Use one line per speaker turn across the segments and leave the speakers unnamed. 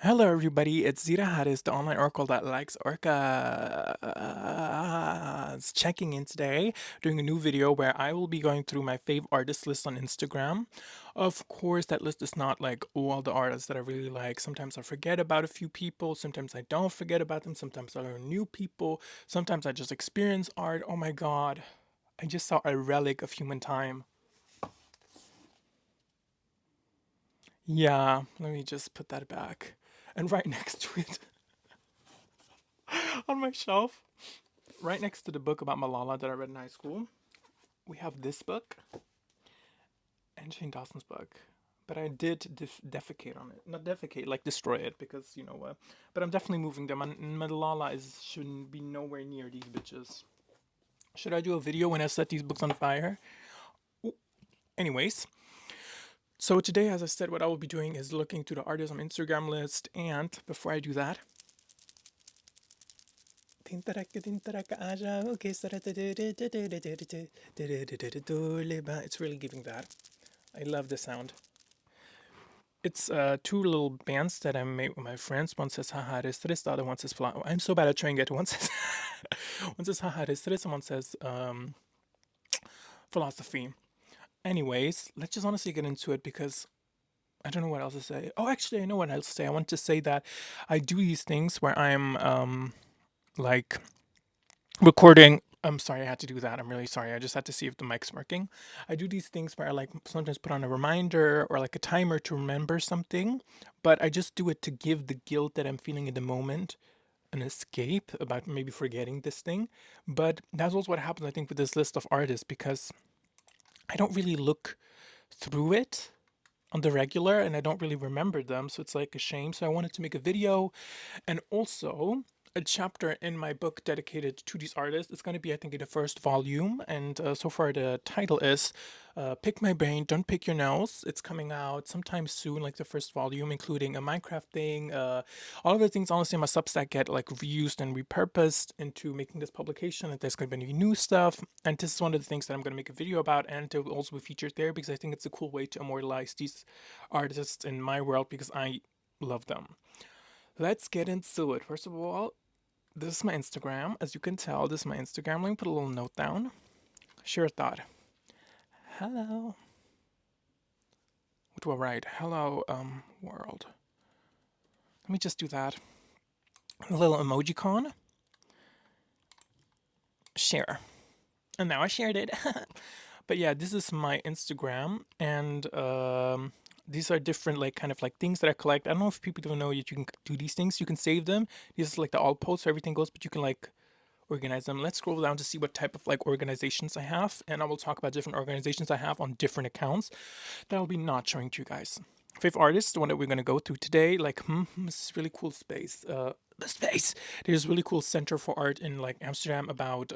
Hello, everybody. It's Zita Hadis, the online oracle that likes orcas. Checking in today, doing a new video where I will be going through my fave artist list on Instagram. Of course, that list is not like all the artists that I really like. Sometimes I forget about a few people. Sometimes I don't forget about them. Sometimes I learn new people. Sometimes I just experience art. Oh my god. I just saw a relic of human time. Yeah, let me just put that back. And right next to it on my shelf, right next to the book about Malala that I read in high school, we have this book and Shane Dawson's book. But I did defecate on it. Not defecate, like destroy it, because you know what. But I'm definitely moving them. And Malala shouldn't be nowhere near these bitches. Should I do a video when I set these books on fire? Ooh. Anyways, so today, as I said, what I will be doing is looking through the artists on Instagram list. And before I do that, it's really giving that. I love the sound. It's two little bands that I made with my friends. One says haha restres, the other one says I'm so bad at trying it. One says one says haha restres, and one says philosophy. Anyways, let's just honestly get into it because I don't know what else to say. Oh, actually, I know what else to say. I want to say that I do these things where I'm like recording. I'm sorry I had to do that. I'm really sorry. I just had to see if the mic's working. I do these things where I like sometimes put on a reminder or like a timer to remember something, but I just do it to give the guilt that I'm feeling in the moment an escape about maybe forgetting this thing. But that's also what happens, I think, with this list of artists because I don't really look through it on the regular and I don't really remember them. So it's like a shame. So I wanted to make a video and also a chapter in my book dedicated to these artists. It's going to be, I think, in the first volume. And so far, the title is Pick My Brain, Don't Pick Your Nose. It's coming out sometime soon, like the first volume, including a Minecraft thing. All of the things, honestly, in my Substack get like reused and repurposed into making this publication. And there's going to be new stuff. And this is one of the things that I'm going to make a video about. And it will also be featured there because I think it's a cool way to immortalize these artists in my world because I love them. Let's get into it. First of all, this is my Instagram. As you can tell, this is my Instagram. Let me put a little note down. Share a thought. Hello. What do I write? Hello, world. Let me just do that. A little emoji con. Share. And now I shared it. But yeah, this is my Instagram, and these are different, like, kind of like things that I collect. I don't know if people don't know yet. You can do these things. You can save them. These is like the all posts where everything goes, but you can like organize them. Let's scroll down to see what type of like organizations I have, and I will talk about different organizations I have on different accounts that I'll be not showing to you guys. Fifth artist, the one that we're gonna go through today, like, this is really cool space. The space. There's a really cool center for art in like Amsterdam about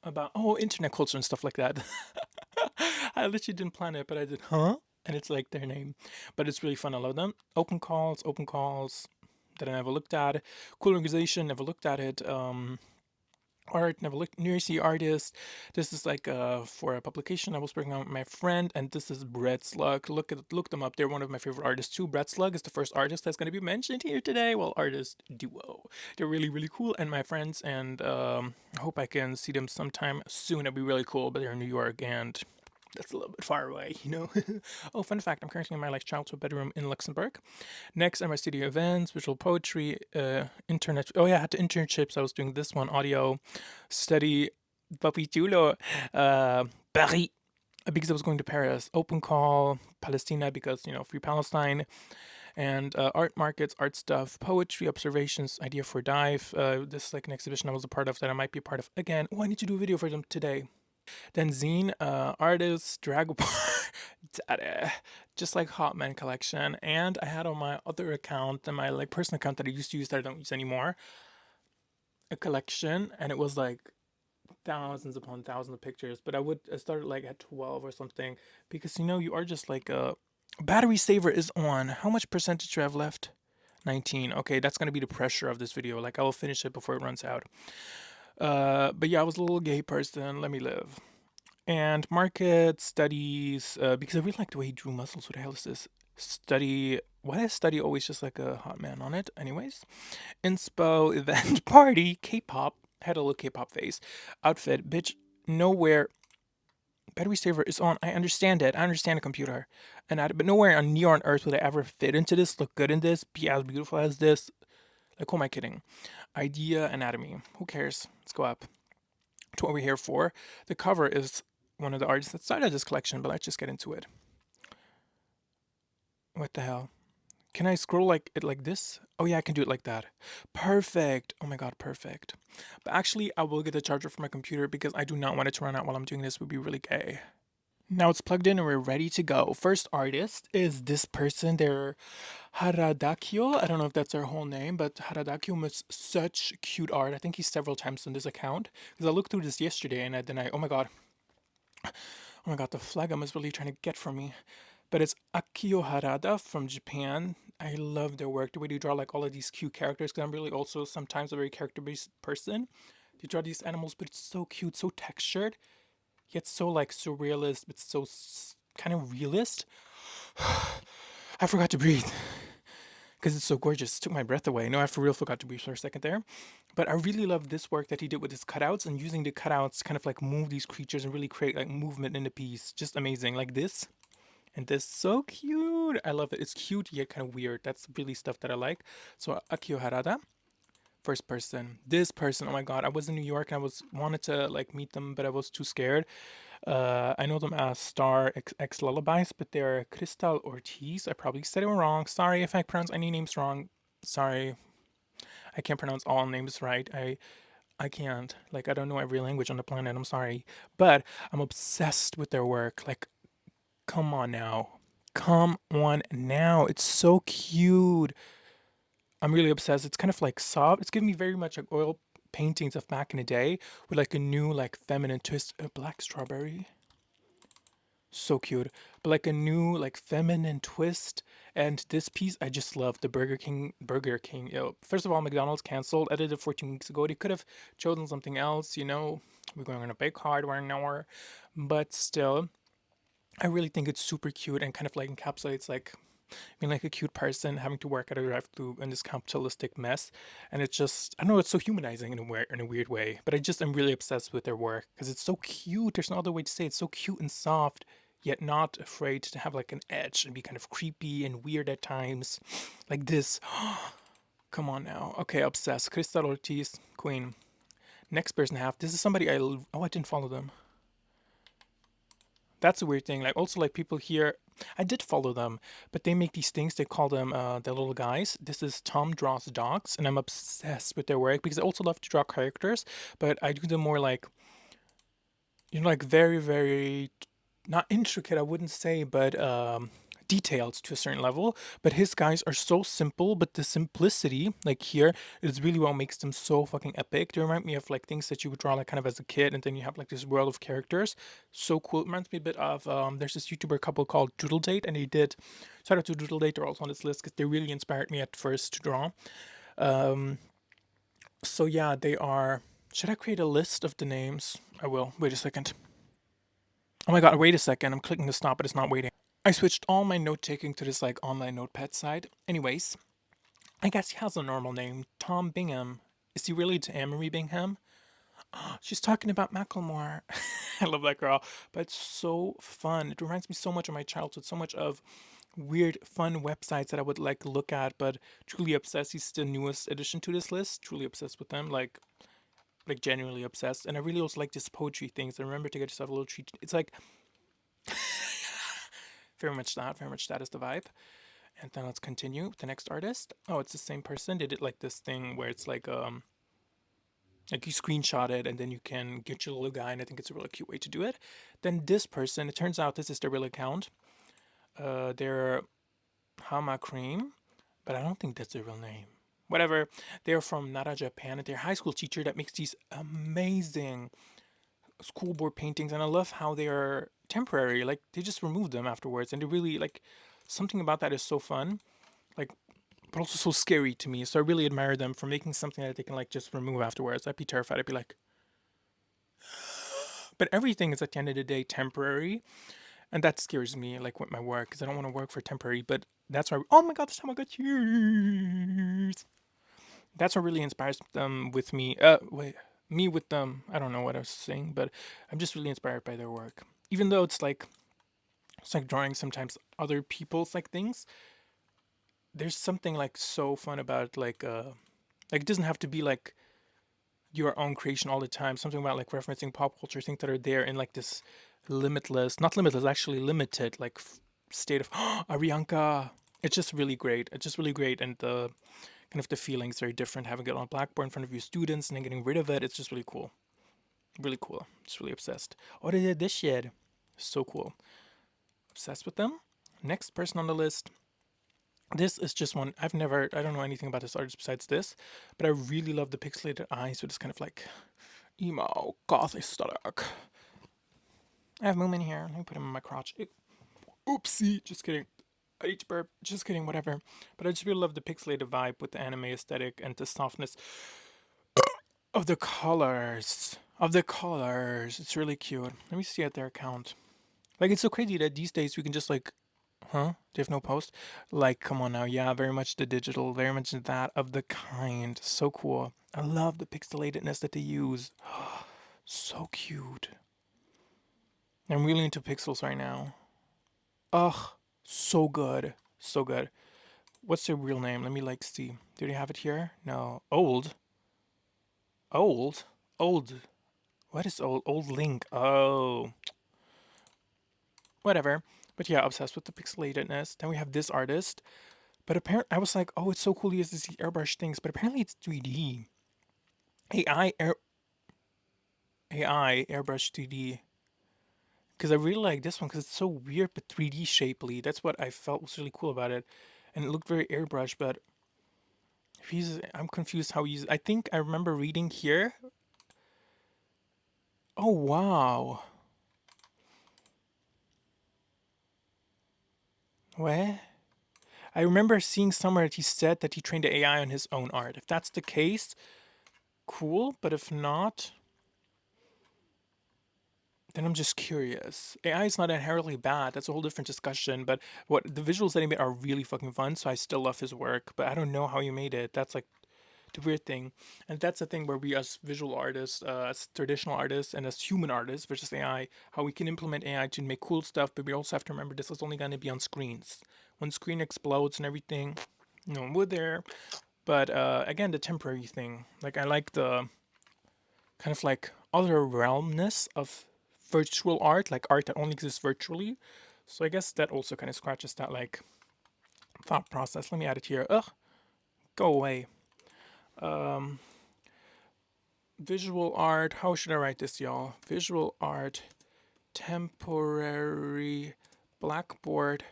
about internet culture and stuff like that. I literally didn't plan it, but I did, and it's like their name. But it's really fun. I love them. Open calls that I never looked at. Cool organization, never looked at it. Art, never looked. New York City artist. This is like for a publication I was working on with my friend, and this is Brett Slug. Look them up. They're one of my favorite artists too. Brett Slug is the first artist that's going to be mentioned here today. Well, artist duo. They're really really cool, and my friends, and I hope I can see them sometime soon. It'd be really cool. But they're in New York, and that's a little bit far away, you know. Oh, fun fact, I'm currently in my like childhood bedroom in Luxembourg. Next are my studio events, visual poetry, internet. Oh yeah, I had the internships. I was doing this one, audio study, Papi Chulo, Paris, because I was going to Paris. Open call, Palestina, because, you know, free Palestine. And art markets, art stuff, poetry, observations, idea for dive. This is like an exhibition I was a part of that I might be a part of again. Oh, I need to do a video for them today. Then zine, artist, drag Daddy, just like Hotman collection. And I had on my other account, and my like personal account that I used to use that I don't use anymore, a collection, and it was like thousands upon thousands of pictures. But I started like at 12 or something because you know you are just like a battery saver is on. How much percentage do I have left? 19. Okay, that's gonna be the pressure of this video. Like I will finish it before it runs out. But yeah, I was a little gay person. Let me live. And market studies, because I really like the way he drew muscles. What the hell is this? Study. Why is study always just like a hot man on it? Anyways. Inspo, event, party, K-pop. Had a little K-pop face. Outfit, bitch, nowhere. Battery saver is on. I understand it. I understand a computer. But nowhere on Neon Earth would I ever fit into this, look good in this, be as beautiful as this. Like, who am I kidding? Idea, anatomy. Who cares? Let's go up to what we're here for. The cover is one of the artists that started this collection, but let's just get into it. What the hell? Can I scroll like it like this? Oh yeah, I can do it like that. Perfect. Oh my god, perfect. But actually, I will get the charger for my computer because I do not want it to run out while I'm doing this. It would be really gay. Now it's plugged in and we're ready to go. First artist is this person. They're Haradakio. I don't know if that's their whole name, but Haradakio was such cute art. I think he's several times on this account because I looked through this yesterday and oh my god, the phlegm is really trying to get from me. But it's Akio Harada from Japan. I love their work, the way they draw like all of these cute characters, because I'm really also sometimes a very character-based person. They draw these animals, but it's so cute, so textured, yet so like surrealist, but so kind of realist. I forgot to breathe because it's so gorgeous. It took my breath away. No, I for real forgot to breathe for a second there. But I really love this work that he did with his cutouts and using the cutouts kind of like move these creatures and really create like movement in the piece. Just amazing. Like this. And this so cute. I love it. It's cute yet kind of weird. That's really stuff that I like. So Akio Harada, first person. This person, oh my god, I was in New York and wanted to like meet them, but I was too scared. I know them as Star X Lullabies, but they're Cristal Ortiz. I probably said it wrong. Sorry if I pronounce any names wrong. Sorry. I can't pronounce all names right. I can't. Like I don't know every language on the planet. I'm sorry. But I'm obsessed with their work. Like come on now. Come on now. It's so cute. I'm really obsessed. It's kind of like soft. It's giving me very much like oil paintings of back in the day with like a new like feminine twist. A black strawberry. So cute. But like a new like feminine twist. And this piece I just love. The Burger King. First of all, McDonald's canceled. I did it 14 weeks ago. They could have chosen something else, you know. We're going on a big hardware now. But still, I really think it's super cute and kind of like encapsulates like being like a cute person having to work at a drive-through in this capitalistic mess. And it's just I don't know, it's so humanizing in a weird way. But I just am really obsessed with their work because it's so cute. There's no other way to say it. It's so cute and soft, yet not afraid to have like an edge and be kind of creepy and weird at times. Like this. Come on now. Okay, obsessed. Cristal Ortiz, Queen. Next person I have. This is somebody I didn't follow them. That's a weird thing. Like also like people here, I did follow them, but they make these things. They call them the little guys. This is Tom Draws Dogs, and I'm obsessed with their work because I also love to draw characters, but I do them more like like very very not intricate. I wouldn't say, but detailed to a certain level. But his guys are so simple, but the simplicity, like here, is really what makes them so fucking epic. They remind me of like things that you would draw like kind of as a kid, and then you have like this world of characters. So cool. It reminds me a bit of there's this YouTuber couple called Doodle Date, and they did shout out to Doodle Date. They're also on this list because they really inspired me at first to draw. Um, so yeah, they are. Should I create a list of the names? I will. Wait a second. Oh my god, wait a second. I'm clicking to stop, but it's not waiting. I switched all my note taking to this like online notepad side. Anyways, I guess he has a normal name, Tom Bingham. Is he related to Amory Bingham? She's talking about Macklemore. I love that girl, but it's so fun. It reminds me so much of my childhood, so much of weird, fun websites that I would like look at. But truly obsessed. He's the newest addition to this list. Truly obsessed with them, like genuinely obsessed. And I really also like this poetry things. And remember to get yourself a little treat. It's like very much that. Very much that is the vibe. And then let's continue with the next artist. Oh, it's the same person. They did like this thing where it's like you screenshot it and then you can get your little guy, and I think it's a really cute way to do it. Then this person, it turns out this is their real account. They're Hama Cream, but I don't think that's their real name. Whatever. They're from Nara, Japan, and they're a high school teacher that makes these amazing school board paintings, and I love how they are temporary. Like they just remove them afterwards, and they really like something about that is so fun. Like but also so scary to me. So I really admire them for making something that they can like just remove afterwards. I'd be terrified. I'd be like, But everything is at the end of the day temporary, and that scares me, like with my work, because I don't want to work for temporary. But that's why. Oh my god, this time I got cheers. That's what really inspires them with me. Me with them. I don't know what I was saying, but I'm just really inspired by their work. Even though it's like drawing sometimes other people's like things. There's something like so fun about like it doesn't have to be like your own creation all the time. Something about like referencing pop culture things that are there in like this limitless, not limitless, actually limited like state of Arianka. It's just really great. It's just really great, and the kind of the feelings very different. Having it on Blackboard in front of your students and then getting rid of it, it's just really cool. Really cool. Just really obsessed. Oh, they did this shit. So cool. Obsessed with them. Next person on the list. This is just one I don't know anything about this artist besides this, but I really love the pixelated eyes with this kind of like emo goth aesthetic. I have Moomin here. Let me put him in my crotch. Oopsie, just kidding. H burp, just kidding, whatever. But I just really love the pixelated vibe with the anime aesthetic and the softness of the colors. It's really cute. Let me see at their account. Like, it's so crazy that these days we can just like, huh? They have no post? Like, come on now. Yeah, very much the digital, very much that of the kind. So cool. I love the pixelatedness that they use. So cute. I'm really into pixels right now. Ugh, so good. So good. What's their real name? Let me like see. Do they have it here? No. Old. Old? Old. What is old? Old Link. Oh. Whatever. But yeah, obsessed with the pixelatedness. Then we have this artist. But apparently, I was like, oh, it's so cool he has these airbrush things. But apparently it's 3D. AI airbrush 3D. Because I really like this one because it's so weird but 3D shapely. That's what I felt was really cool about it. And it looked very airbrush, but I'm confused how he's. I think I remember reading here. Oh, wow. What? I remember seeing somewhere that he said that he trained the AI on his own art. If that's the case, cool. But if not, then I'm just curious. AI is not inherently bad. That's a whole different discussion. But what the visuals that he made are really fucking fun. So I still love his work. But I don't know how he made it. That's like the weird thing. And that's the thing where we as visual artists, as traditional artists, and as human artists versus AI, how we can implement AI to make cool stuff. But we also have to remember this is only going to be on screens. When screen explodes and everything, no, we're there. But again, the temporary thing. Like, I like the kind of like other realmness of virtual art, like art that only exists virtually. So I guess that also kind of scratches that like thought process. Let me add it here. Ugh, go away. Visual art. How should I write this, y'all? Visual art, temporary, Blackboard.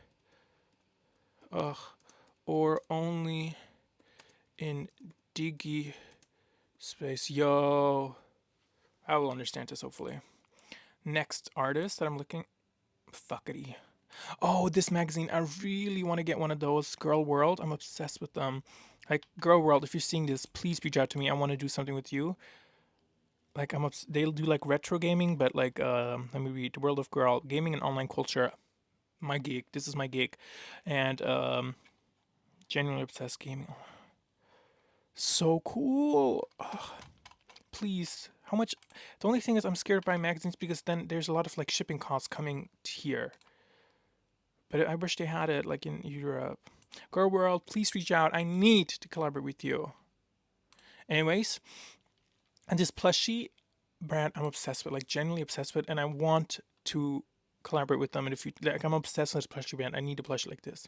Ugh, or only in Digi space. Yo, I will understand this hopefully. Next artist that I'm looking. Fuckity. Oh, this magazine. I really want to get one of those. Girl World. I'm obsessed with them. Like, Girl World, if you're seeing this, please reach out to me. I want to do something with you. Like, they'll do like retro gaming, but like, let me read. The World of Girl. Gaming and online culture. My gig. This is my gig. And, genuinely obsessed gaming. So cool. Ugh. Please. How much? The only thing is I'm scared by magazines because then there's a lot of like shipping costs coming here. But I wish they had it like in Europe. Girl World, please reach out. I need to collaborate with you. Anyways, and this plushie brand I'm obsessed with, like genuinely obsessed with, and I want to collaborate with them in the future. Like, I'm obsessed with this plushie brand. I need a plushie like this.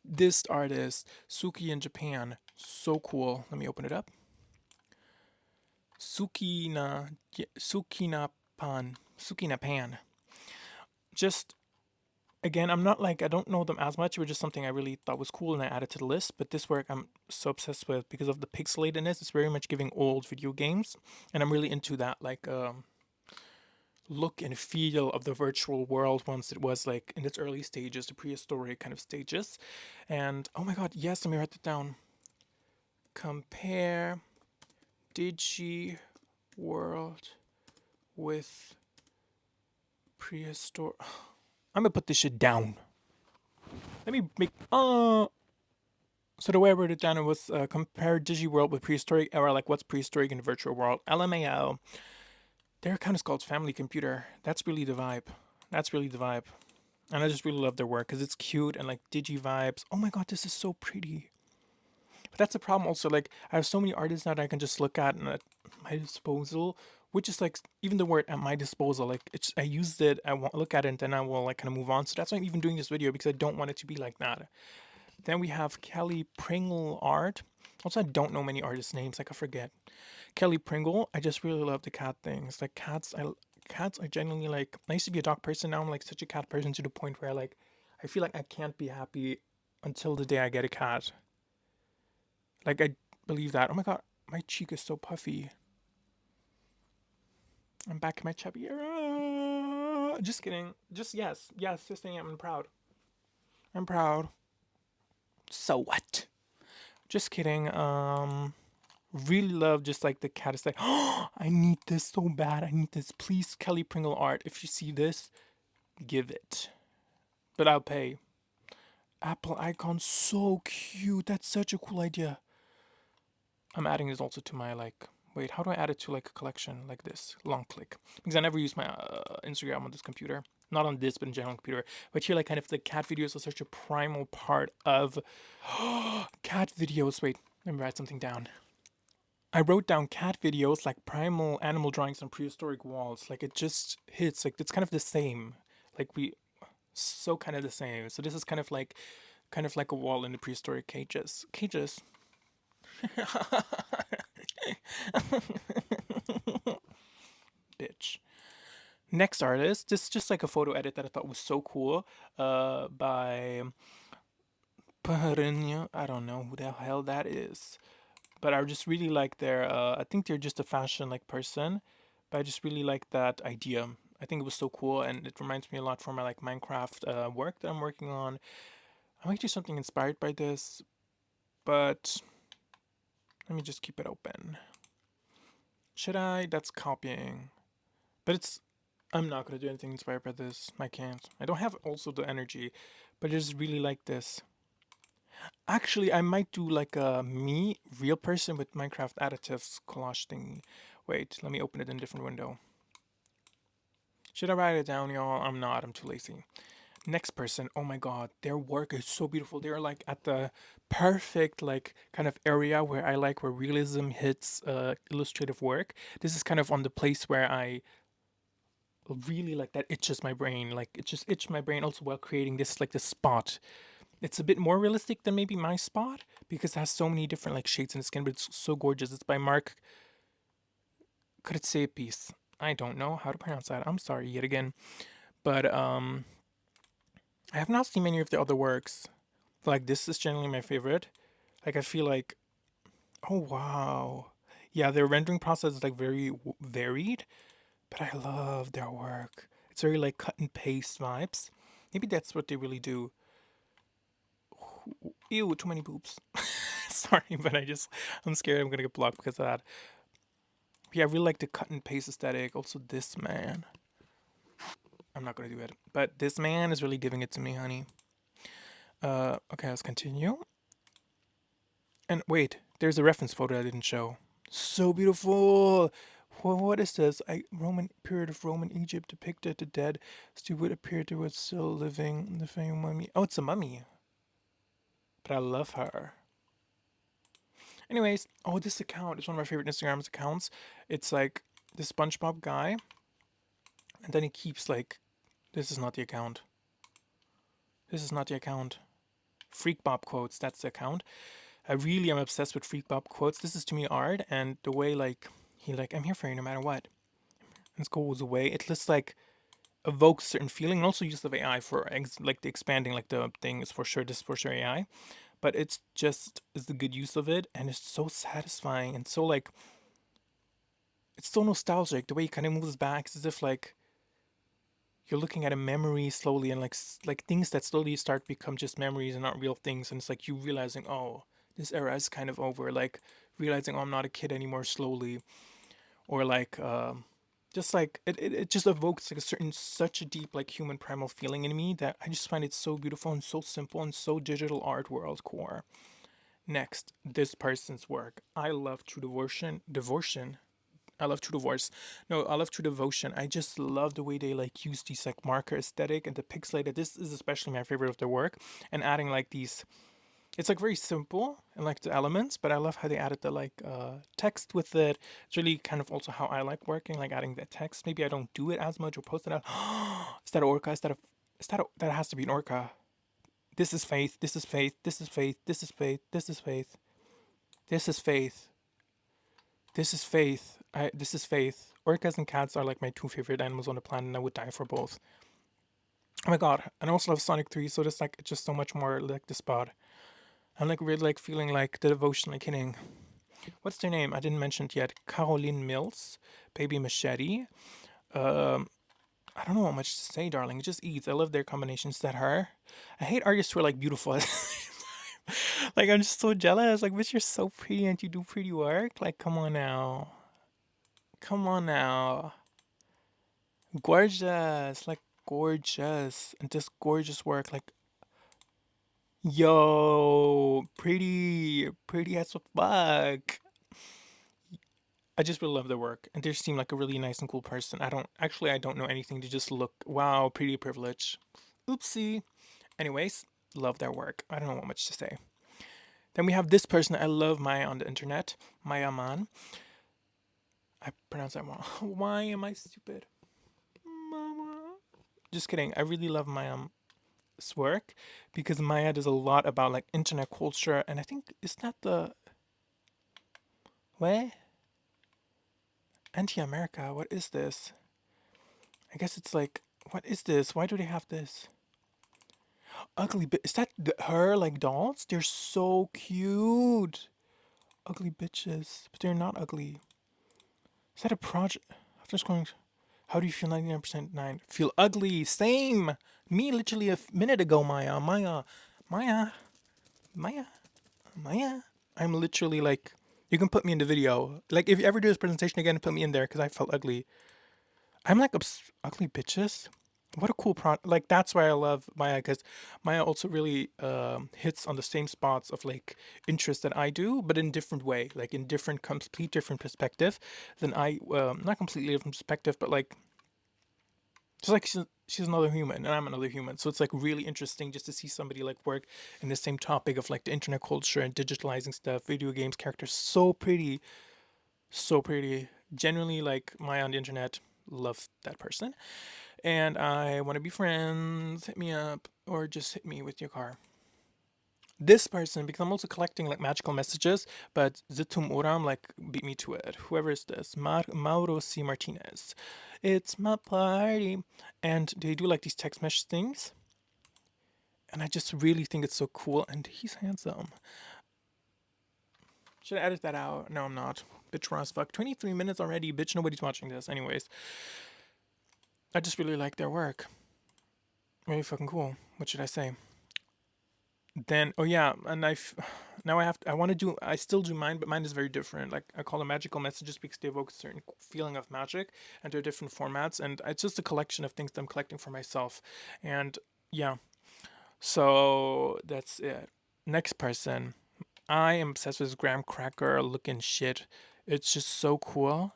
This artist, Suki in Japan, so cool. Let me open it up. Sukinapan. Just, again, I'm not like, I don't know them as much. It was just something I really thought was cool and I added to the list. But this work I'm so obsessed with because of the pixelatedness. It's very much giving old video games. And I'm really into that, like, look and feel of the virtual world once it was like in its early stages, the prehistoric kind of stages. And oh my god, yes, let me write it down. Compare Digi World with prehistoric. I'm gonna put this shit down. Let me make. So the way I wrote it down, it was compare Digi-World with prehistoric era, like what's prehistoric in the virtual world. LMAO. Their account is called Family Computer. That's really the vibe. That's really the vibe. And I just really love their work because it's cute and like digi vibes. Oh my god, this is so pretty. But that's the problem also. Like I have so many artists now that I can just look at and at my disposal, which is like even the word at my disposal. Like it's I used it, I want look at it, and then I will like kind of move on. So that's why I'm even doing this video because I don't want it to be like that. Then we have Kelly Pringel art. Also, I don't know many artist names. Like I forget. Kelly Pringle. I just really love the cat things. Like cats. Cats. I genuinely like. I used to be a dog person. Now I'm like such a cat person to the point where like I feel like I can't be happy until the day I get a cat. Like I believe that. Oh my god, my cheek is so puffy. I'm back in my chubby era. Just kidding. Just yes, just saying I'm proud. I'm proud. So what? Just kidding. Really love just like the cat is like, oh, I need this so bad. I need this. Please, Kelly Pringle art. If you see this, give it. But I'll pay. Apple icon, so cute. That's such a cool idea. I'm adding this also to my like. Wait, how do I add it to like a collection like this? Long click. Because I never use my Instagram on this computer. Not on this, but in general computer. But here, like, kind of the cat videos are such a primal part of cat videos. Wait, let me write something down. I wrote down cat videos, like primal animal drawings on prehistoric walls. Like, it just hits. Like, it's kind of the same. Like, so kind of the same. So this is kind of like a wall in the prehistoric cages. Bitch. Next artist, this is just like a photo edit that I thought was so cool, by Pringle. I don't know who the hell that is, but I just really like their. I think they're just a fashion like person, but I just really like that idea. I think it was so cool, and it reminds me a lot from my like Minecraft work that I'm working on. I might do something inspired by this, but let me just keep it open. Should I? That's copying, but it's. I'm not gonna do anything inspired by this. I can't. I don't have also the energy, but I just really like this. Actually, I might do like a me, real person with Minecraft additives collage thingy. Wait, let me open it in a different window. Should I write it down, y'all? I'm not. I'm too lazy. Next person. Oh my god, their work is so beautiful. They're like at the perfect like kind of area where I like where realism hits illustrative work. This is kind of on the place where I really like that itches my brain. Like it just itched my brain also while creating this like this spot. It's a bit more realistic than maybe my spot because it has so many different like shades in the skin, but it's so gorgeous. It's by Mark Krzepis. I don't know how to pronounce that. I'm sorry yet again. But I have not seen many of the other works. Like this is generally my favorite. Like I feel like, oh wow. Yeah, their rendering process is like very varied, but I love their work. It's very like cut and paste vibes. Maybe that's what they really do. Ew, too many boobs. Sorry, but I'm scared I'm gonna get blocked because of that. But yeah, I really like the cut and paste aesthetic. Also, this man. I'm not gonna do it, but this man is really giving it to me, honey. Okay, let's continue. And wait, there's a reference photo I didn't show. So beautiful. What is this? Roman period of Roman Egypt depicted the dead still would appear to was still living. The famous mummy. Oh, it's a mummy. But I love her. Anyways, oh, this account is one of my favorite Instagram accounts. It's like the SpongeBob guy, and then he keeps like, this is not the account. This is not the account. FreakyBobQuotes, that's the account. I really am obsessed with FreakyBobQuotes. This is to me art, and the way like he like I'm here for you no matter what. And it goes away. It just like evokes certain feeling, and also use of AI for like the expanding like the thing is for sure. This is for sure AI. But it's just is the good use of it, and it's so satisfying and so like it's so nostalgic. The way he kind of moves back, it's as if like you're looking at a memory slowly, and like things that slowly start to become just memories and not real things. And it's like you realizing, oh, this era is kind of over. Like realizing, oh, I'm not a kid anymore slowly, or like just like it just evokes like a certain such a deep like human primal feeling in me that I just find it so beautiful and so simple and so digital art world core. Next, this person's work. I love True Devotion. I love True Divorce. No, I love True Devotion. I just love the way they like use these like marker aesthetic and the pixelated. This is especially my favorite of their work, and adding like these. It's like very simple and like the elements, but I love how they added the like text with it. It's really kind of also how I like working, like adding that text. Maybe I don't do it as much or post it out. Is that an orca? That has to be an orca? This is faith. This is faith. This is faith. This is faith. This is faith. This is faith. This is faith. This is faith. Orcas and cats are like my two favorite animals on the planet, and I would die for both. Oh my god! And I also love Sonic 3, so it's like just so much more like the spot. I'm like really like feeling like the devotion, like hitting. What's their name? I didn't mention it yet. Caroline Mills, Baby Machete. I don't know how much to say, darling. It just eats. I love their combinations. That her. I hate artists who are like beautiful. Like I'm just so jealous. Like, bitch, you're so pretty and you do pretty work. Like, come on now. Come on now. Gorgeous. Like gorgeous. And just gorgeous work. Like, yo, pretty. Pretty as fuck. I just really love their work, and they seem like a really nice and cool person. I don't know anything. They just look, wow, pretty privilege. Oopsie. Anyways, love their work. I don't know what much to say. Then we have this person. I love Maya on the internet. Maya Man. I pronounce that wrong. Why am I stupid? Mama. Just kidding. I really love Maya's work because Maya does a lot about like internet culture, and I think is that the way? Anti-America. What is this? I guess it's like, what is this? Why do they have this? Ugly bitch. Is that her like dolls? They're so cute. Ugly bitches, but they're not ugly. Is that a project? After scrolling, how do you feel? 99% 9. Feel ugly. Same. Me literally a minute ago. Maya. I'm literally like, you can put me in the video. Like if you ever do this presentation again, put me in there because I felt ugly. I'm like ugly bitches. What a cool like that's why I love Maya, because Maya also really hits on the same spots of like interest that I do, but in different way, like in different complete different perspective than I not completely different perspective, but like just like she's another human and I'm another human, so it's like really interesting just to see somebody like work in the same topic of like the internet culture and digitalizing stuff, video games, characters. So pretty, so pretty. Genuinely like Maya on the internet. Love that person. And I want to be friends. Hit me up or just hit me with your car. This person, because I'm also collecting like magical messages, but Zitum Oram like beat me to it. Whoever is this? Mauro C Martinez. It's my party. And they do like these text message things. And I just really think it's so cool. And he's handsome. Should I edit that out? No, I'm not. Bitch, raw as fuck. 23 minutes already. Bitch, nobody's watching this. Anyways. I just really like their work. Really fucking cool. What should I say? Then, oh yeah, and I still do mine, but mine is very different. Like, I call them magical messages because they evoke a certain feeling of magic, and they're different formats, and it's just a collection of things that I'm collecting for myself. And yeah, so that's it. Next person. I am obsessed with this graham cracker looking shit. It's just so cool.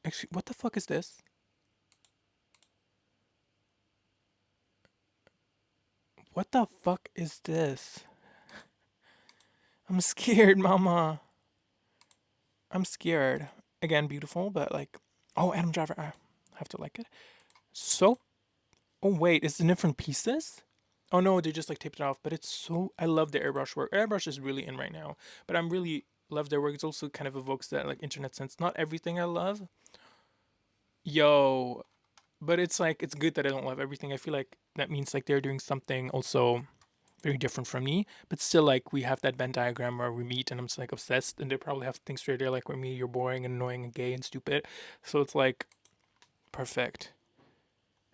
Actually, what the fuck is this? What the fuck is this? I'm scared, mama. I'm scared. Again, beautiful, but like, oh, Adam Driver, I have to like it. So, oh wait, it's in different pieces? Oh no, they just like taped it off, but it's so, I love the airbrush work. Airbrush is really in right now, but I'm really love their work. It also kind of evokes that like internet sense. Not everything I love. Yo, but it's like, it's good that I don't love everything. I feel like that means like they're doing something also very different from me, but still like we have that Venn diagram where we meet and I'm just like obsessed, and they probably have things right there like with me, you're boring and annoying and gay and stupid. So it's like perfect.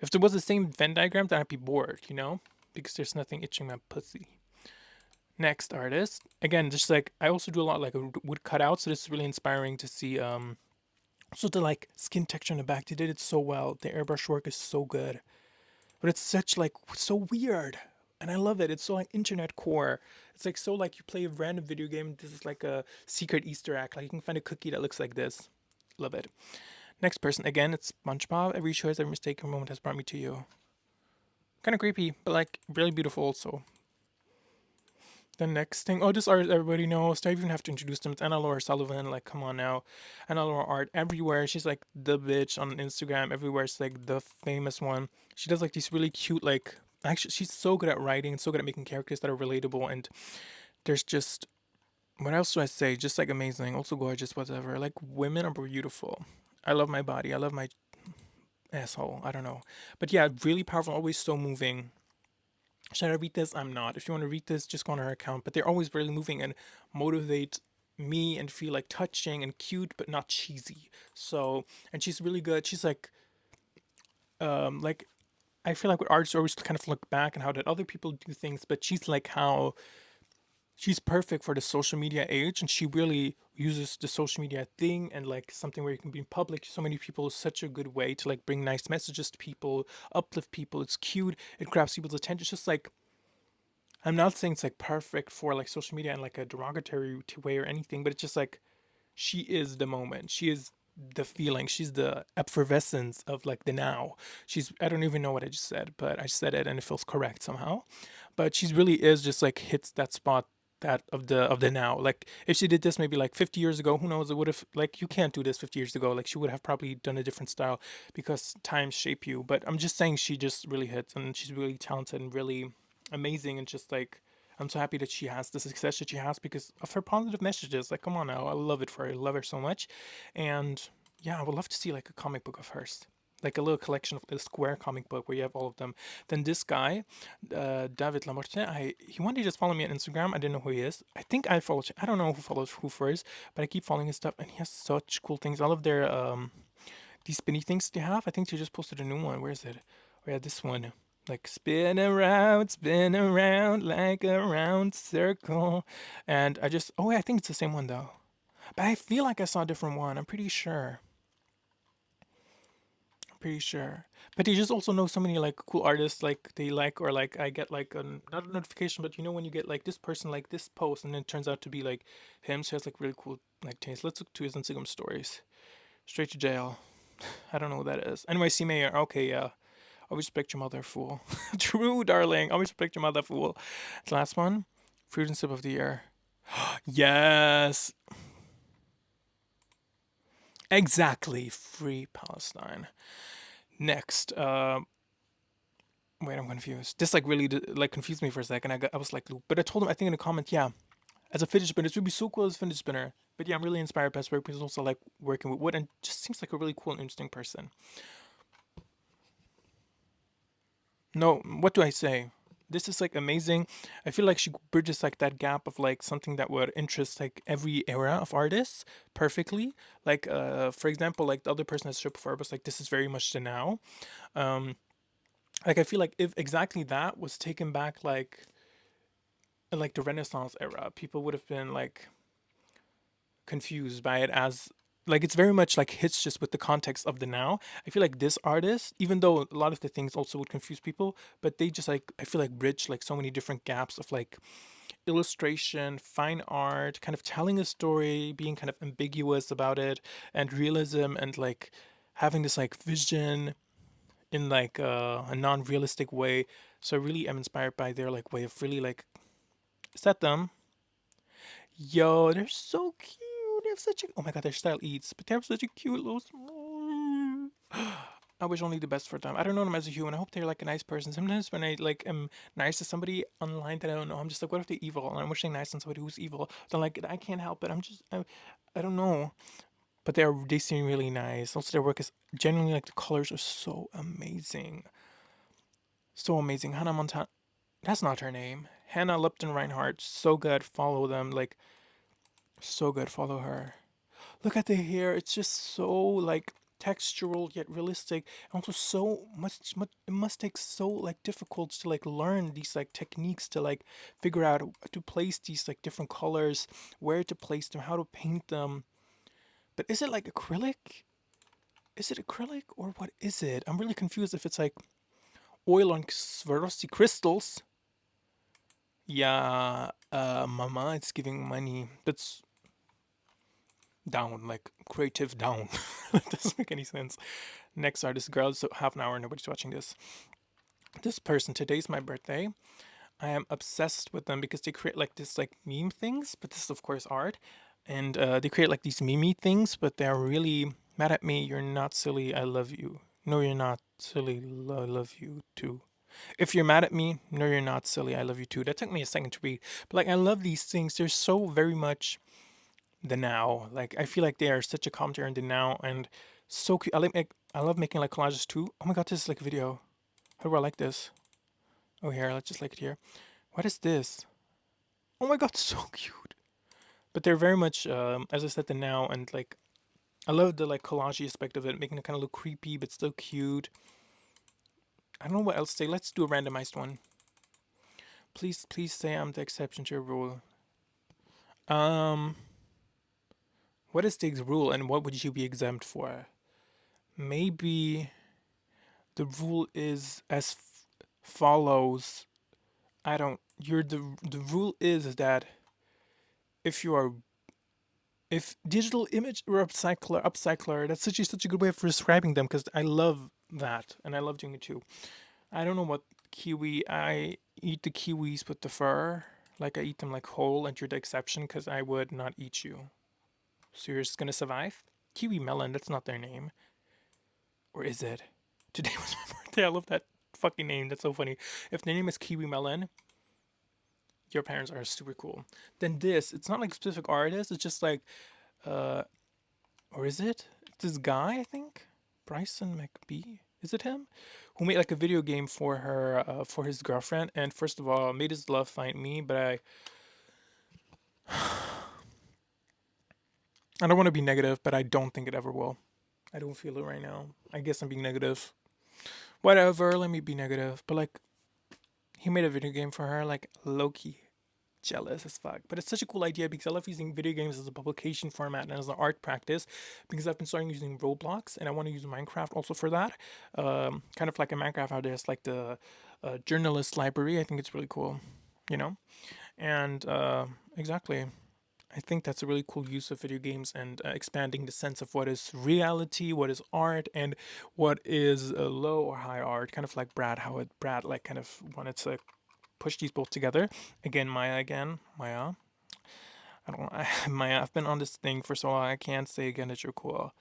If there was the same Venn diagram, then I'd be bored, you know? Because there's nothing itching my pussy. Next artist. Again, just like I also do a lot like wood cutouts, so this is really inspiring to see So the like skin texture in the back, they did it so well. The airbrush work is so good, but it's such like so weird, and I love it. It's so like internet core. It's like so like you play a random video game. This is like a secret Easter egg. Like you can find a cookie that looks like this. Love it. Next person again. It's SpongeBob. Every choice, every mistake, every moment has brought me to you. Kind of creepy, but like really beautiful also. The next thing, oh, this artist everybody knows. Do I even have to introduce them? It's Anna-Laura Sullivan. Like, come on now. Anna-Laura art everywhere. She's like the bitch on Instagram. Everywhere. She's like the famous one. She does like these really cute, like, actually, she's so good at writing and so good at making characters that are relatable. And there's just, what else do I say? Just like amazing. Also gorgeous, whatever. Like, women are beautiful. I love my body. I love my asshole. I don't know. But yeah, really powerful, always so moving. Should I read this? I'm not. If you want to read this, just go on her account. But they're always really moving and motivate me and feel like touching and cute, but not cheesy. So, and she's really good. She's like I feel like with artists always kind of look back and how did other people do things, but she's like how she's perfect for the social media age, and she really uses the social media thing and like something where you can be in public. So many people is such a good way to like bring nice messages to people, uplift people. It's cute. It grabs people's attention. It's just like I'm not saying it's like perfect for like social media in like a derogatory way or anything, but it's just like she is the moment. She is the feeling. She's the effervescence of like the now. She's I don't even know what I just said, but I said it and it feels correct somehow. But she's really is just like hits that spot that of the now. Like if she did this maybe like 50 years ago, who knows? It would have like you can't do this 50 years ago. Like she would have probably done a different style because times shape you. But I'm just saying she just really hits and she's really talented and really amazing and just like I'm so happy that she has the success that she has because of her positive messages. Like, come on now, I love it for her. I love her so much, and yeah, I would love to see like a comic book of hers, like a little collection of a square comic book where you have all of them. Then this guy, David LaMorte, he one day just followed me on Instagram. I didn't know who he is. I think I followed. I don't know who follows who first, but I keep following his stuff, and he has such cool things. I love their these spinny things they have. I think they just posted a new one. Where is it? Oh yeah, this one. Like spin around like a round circle. And I just oh yeah, I think it's the same one though. But I feel like I saw a different one. I'm pretty sure. I'm pretty sure. But he just also knows so many like cool artists like they like or like I get like not a notification, but you know when you get like this person like this post and then it turns out to be like him, so he has like really cool like taste. Let's look to his Instagram stories. Straight to jail. I don't know who that is. Anyway, C Mayor. Okay, yeah. Always respect your mother, fool. True, darling. Always respect your mother, fool. The last one. Fruit and sip of the year. Yes. Exactly. Free Palestine. Next. Wait, I'm confused. This like really like confused me for a second. I was like, but I told him I think in the comment, yeah, as a fidget spinner, this would be so cool as a fidget spinner. But yeah, I'm really inspired by his work because also like working with wood and just seems like a really cool and interesting person. No, what do I say? This is like amazing. I feel like she bridges like that gap of like something that would interest like every era of artists perfectly. Like for example, like the other person that's before was like this is very much the now. Um like I feel like if exactly that was taken back like in like the Renaissance era, people would have been like confused by it as like it's very much like hits just with the context of the now. I feel like this artist, even though a lot of the things also would confuse people, but they just like I feel like bridge like so many different gaps of like illustration, fine art, kind of telling a story, being kind of ambiguous about it, and realism and like having this like vision in like a non-realistic way. So I really am inspired by their like way of really like set them. Yo, they're so cute. They have such a oh my god, their style eats, but they have such a cute little small. I wish only the best for them. I don't know them as a human. I hope they're like a nice person. Sometimes when I like am nice to somebody online that I don't know, I'm just like, what if they're evil? And I'm wishing nice on somebody who's evil. Then like I can't help it. I don't know. But they seem really nice. Also their work is genuinely like the colors are so amazing. So amazing. Hannah Montana that's not her name. Hannah Lupton Reinhardt. So good. Follow them. Like so good. Follow her. Look at the hair. It's just so like textural yet realistic. And also so much it must take so like difficult to like learn these like techniques to like figure out to place these like different colors, where to place them, how to paint them. But is it like acrylic? Is it acrylic or what is it? I'm really confused if it's like oil on Swarovski crystals. Yeah, mama, it's giving money. That's down, like creative down. That doesn't make any sense. Next artist, girl, so half an hour, nobody's watching this. This person, today's my birthday. I am obsessed with them because they create like this like meme things, but this is of course art. And they create like these meme things, but they're really mad at me. You're not silly, I love you. No, you're not silly, I love you too. If you're mad at me, no, you're not silly, I love you too. That took me a second to read. But like I love these things. They're so very much the now. Like I feel like they are such a commentary on the now and so cute. I love making like collages too. Oh my god, this is like a video. How do I like this? Oh here, let's just like it here. What is this? Oh my god, so cute. But they're very much, as I said, the now and like I love the like collage aspect of it, making it kind of look creepy but still cute. I don't know what else to say. Let's do a randomized one. Please say I'm the exception to your rule. What is the rule and what would you be exempt for? Maybe the rule is as follows. The rule is that if you are if digital image or upcycler, that's such a good way of describing them because I love that and I love doing it too. I don't know what kiwi. I eat the kiwis with the fur, like I eat them like whole, and you're the exception because I would not eat you. So you're just gonna survive? Kiwi Melon, that's not their name. Or is it? Today was my birthday. I love that fucking name. That's so funny. If their name is Kiwi Melon, your parents are super cool. Then this, it's not like a specific artist, it's just like or is it? It's this guy, I think? Bryson McBee? Is it him? Who made like a video game for her, for his girlfriend, and first of all, made his love find me, but I don't want to be negative, but I don't think it ever will. I don't feel it right now. I guess I'm being negative. Whatever, let me be negative. But like, he made a video game for her, like low-key jealous as fuck. But it's such a cool idea because I love using video games as a publication format and as an art practice because I've been starting using Roblox and I want to use Minecraft also for that. Kind of like in Minecraft how there's like the journalist library. I think it's really cool, you know? And exactly. I think that's a really cool use of video games and expanding the sense of what is reality, what is art, and what is low or high art. Kind of like Brad like kind of wanted to push these both together. Again, Maya. I don't. Maya. I've been on this thing for so long. I can't say again that you're cool.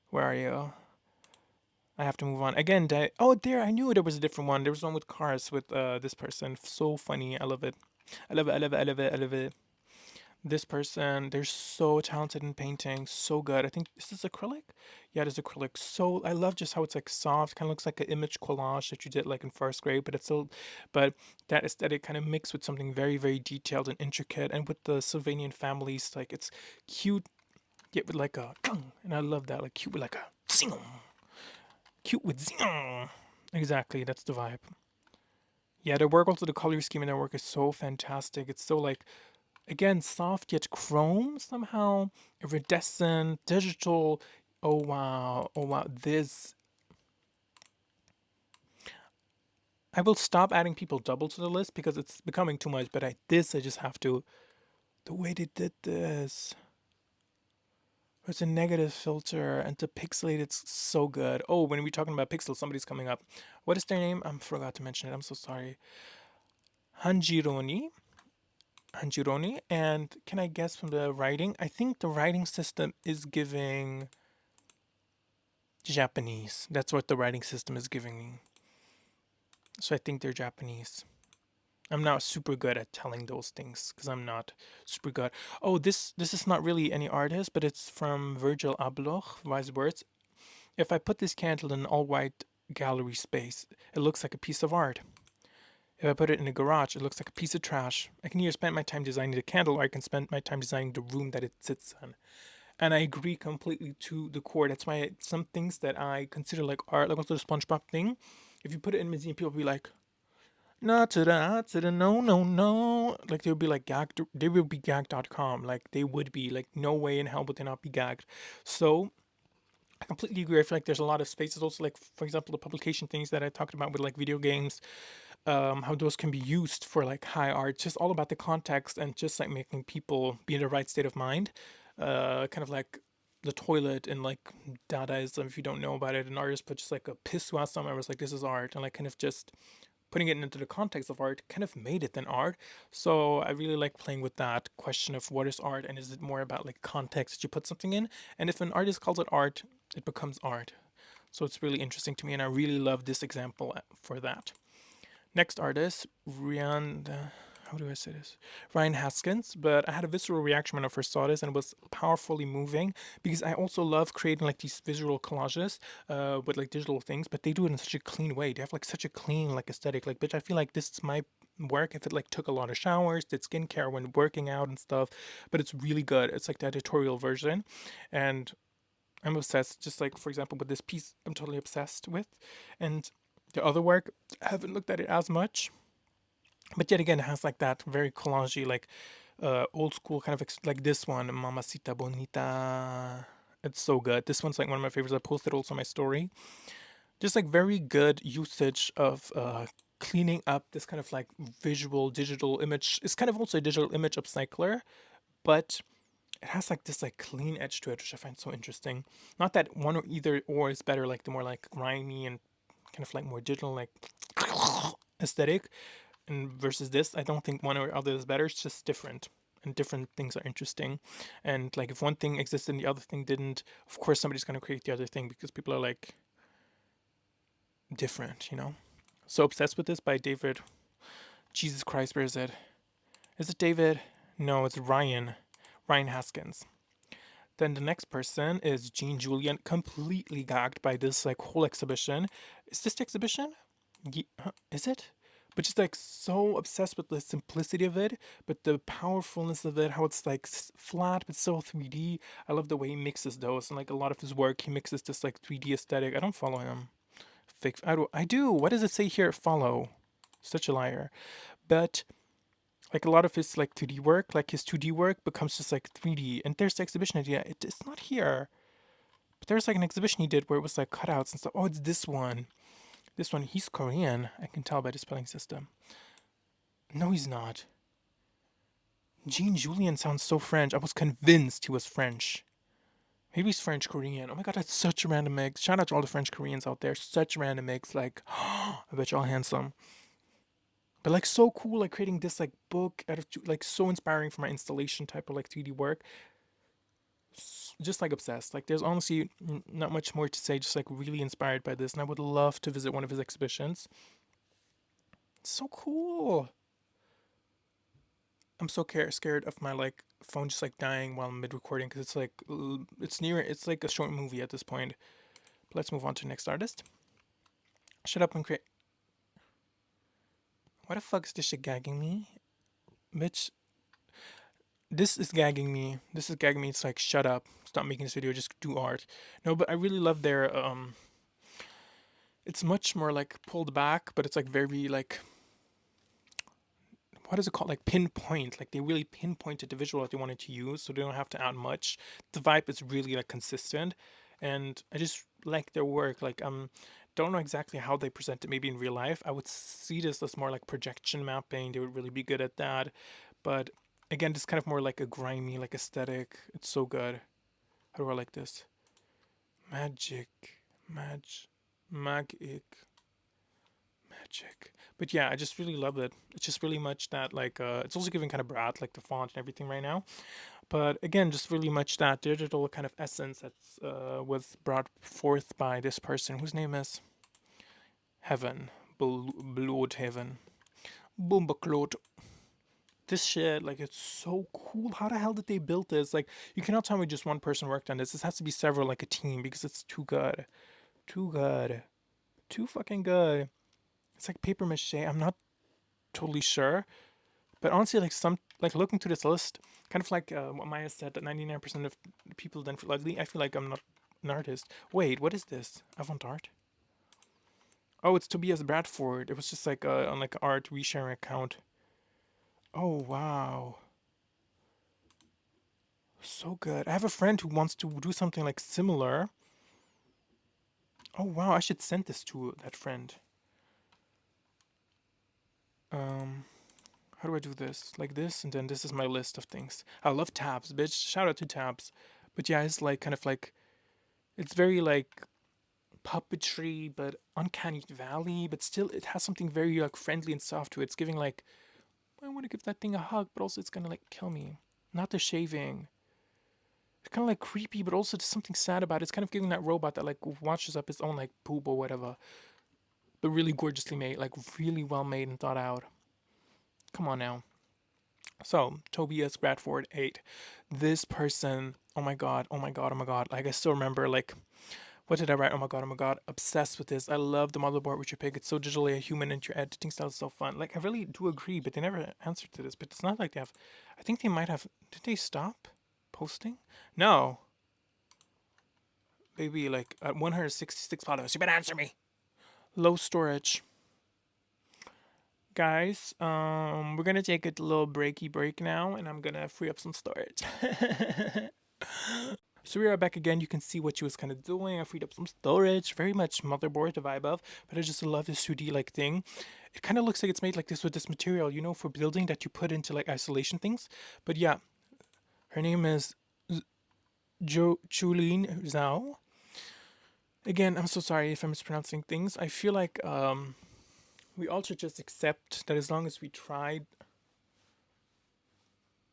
Where are you? I have to move on again. Oh, there. I knew there was a different one. There was one with cars with this person. So funny. I love it. I love it. I love it. I love it. I love it. This person, they're so talented in painting, so good. I think this is acrylic. Yeah, it is acrylic. So I love just how it's like soft, kind of looks like an image collage that you did like in first grade, but it's still, but that aesthetic kind of mixed with something very, very detailed and intricate, and with the Sylvanian families, like it's cute, yet with like a, and I love that, like cute with like a, cute with zing. Exactly, that's the vibe. Yeah, their work, also the color scheme in their work is so fantastic. It's so like again, soft yet chrome somehow, iridescent, digital. Oh wow, oh wow, this. I will stop adding people double to the list because it's becoming too much, but I just have to. The way they did this. There's a negative filter and the pixelate, it's so good. Oh, when we're talking about pixels, somebody's coming up. What is their name? I forgot to mention it. I'm so sorry. Hanjironi. And can I guess from the writing? I think the writing system is giving Japanese. That's what the writing system is giving me. So I think they're Japanese. I'm not super good at telling those things because I'm not super good. Oh, this is not really any artist, but it's from Virgil Abloh, Wise Words. If I put this candle in an all-white gallery space, it looks like a piece of art. If I put it in a garage, it looks like a piece of trash. I can either spend my time designing the candle or I can spend my time designing the room that it sits in. And I agree completely to the core. That's why some things that I consider like art, like also the SpongeBob thing, if you put it in a museum, people will be like, not to the, no, no, no. Like they would be like gagged, they would be gagged.com. Like they would be like, no way in hell would they not be gagged. So I completely agree. I feel like there's a lot of spaces also, like for example the publication things that I talked about with like video games, how those can be used for like high art, just all about the context and just like making people be in the right state of mind. Kind of like the toilet and like Dadaism, if you don't know about it, an artist put just like a pissoir somewhere, was like, this is art, and like kind of just putting it into the context of art kind of made it then art. So I really like playing with that question of what is art, and is it more about like context that you put something in, and if an artist calls it art, it becomes art. So it's really interesting to me, and I really love this example for that. Next artist, Ryan. How do I say this? Ryan Haskins. But I had a visceral reaction when I first saw this, and it was powerfully moving because I also love creating like these visual collages with like digital things, but they do it in such a clean way. They have like such a clean like aesthetic. Like, bitch, I feel like this is my work if it like took a lot of showers, did skincare when working out and stuff. But it's really good. It's like the editorial version, and I'm obsessed. Just like for example with this piece, I'm totally obsessed with, and the other work, I haven't looked at it as much, but yet again, it has like that very collagey, like old school kind of like this one, Mamacita Bonita. It's so good. This one's like one of my favorites. I posted also my story. Just like very good usage of cleaning up this kind of like visual digital image. It's kind of also a digital image upcycler, but it has like this like clean edge to it, which I find so interesting. Not that one or either or is better, like the more like grimy and kind of like more digital like aesthetic, and versus this, I don't think one or other is better. It's just different, and different things are interesting. And like if one thing existed and the other thing didn't, of course somebody's gonna create the other thing because people are like different, you know. So obsessed with this by David. Jesus Christ, where is it? Is it David? No, it's Ryan. Ryan Haskins. Then the next person is Jean Julian, completely gagged by this like whole exhibition. Is this the exhibition? Is it? But just like so obsessed with the simplicity of it, but the powerfulness of it, how it's like flat but still 3D. I love the way he mixes those, and like a lot of his work, he mixes this like 3D aesthetic. I don't follow him. Fake. I do. I do. What does it say here? Follow. Such a liar. But like a lot of his like 2D work, like his 2D work becomes just like 3D. And there's the exhibition idea. It's not here. But there's like an exhibition he did where it was like cutouts and stuff. Oh, it's this one. This one, he's Korean. I can tell by the spelling system. No, he's not. Jean Julien sounds so French. I was convinced he was French. Maybe he's French Korean. Oh my god, that's such a random mix. Shout out to all the French Koreans out there. Such a random mix. Like, I bet y'all handsome. But like so cool, like creating this like book out of like so inspiring for my installation type of like 3D work. Just like obsessed. Like there's honestly not much more to say. Just like really inspired by this, and I would love to visit one of his exhibitions. It's so cool. I'm so scared of my like phone just like dying while I'm mid recording because it's like it's like a short movie at this point. But let's move on to the next artist. Shut up and create. Why the fuck is this shit gagging me, bitch? This is gagging me. This is gagging me. It's like shut up, stop making this video, just do art. No, but I really love their It's much more like pulled back, but it's like very like what is it called? Like pinpoint. Like they really pinpointed the visual that they wanted to use, so they don't have to add much. The vibe is really like consistent, and I just like their work. Like don't know exactly how they present it. Maybe in real life, I would see this as more like projection mapping. They would really be good at that. But again, just kind of more like a grimy like aesthetic. It's so good. How do I like this? Magic, magic. But yeah, I just really love it. It's just really much that like it's also giving kind of Brad like the font and everything right now. But again, just really much that digital kind of essence that's was brought forth by this person whose name is Heaven. Blod Heaven. Boombaklot. This shit, like it's so cool. How the hell did they build this? Like you cannot tell me just one person worked on this. This has to be several, like a team, because it's too good. Too good. Too fucking good. It's like paper mache. I'm not totally sure. But honestly, like some like looking to this list, kind of like what Maya said, that 99% of people don't feel ugly. I feel like I'm not an artist. Wait, what is this? Avant art? Oh, it's Tobias Bradford. It was just like on like art resharing account. Oh wow, so good. I have a friend who wants to do something like similar, Oh wow, I should send this to that friend. How do I do this? Like this, and then this is my list of things. I love tabs, bitch. Shout out to tabs. But yeah, it's like kind of like it's very like puppetry, but uncanny valley. But still, it has something very like friendly and soft to it. It's giving like I want to give that thing a hug, but also it's gonna like kill me. Not the shaving. It's kind of like creepy, but also there's something sad about it. It's kind of giving that robot that like washes up its own like poop or whatever, but really gorgeously made, like really well made and thought out. Come on now. So Tobias Bradford 8. This person, oh my god, oh my god, oh my god. Like I still remember like what did I write? Oh my god, obsessed with this. I love the motherboard with your pick. It's so digitally a human and your editing style is so fun. Like I really do agree, but they never answered to this. But it's not like they have I think they might have did they stop posting? No. Maybe like at 166 followers. You better answer me. Low storage. Guys, we're gonna take a little breaky break now, and I'm gonna free up some storage. So we are back again. You can see what she was kind of doing. I freed up some storage, very much motherboard, the vibe of, but I just love this 2D like thing. It kind of looks like it's made like this with this material, you know, for building that you put into like isolation things. But yeah, her name is Julene Zhao. Again, I'm so sorry if I'm mispronouncing things. I feel like we all should just accept that as long as we tried.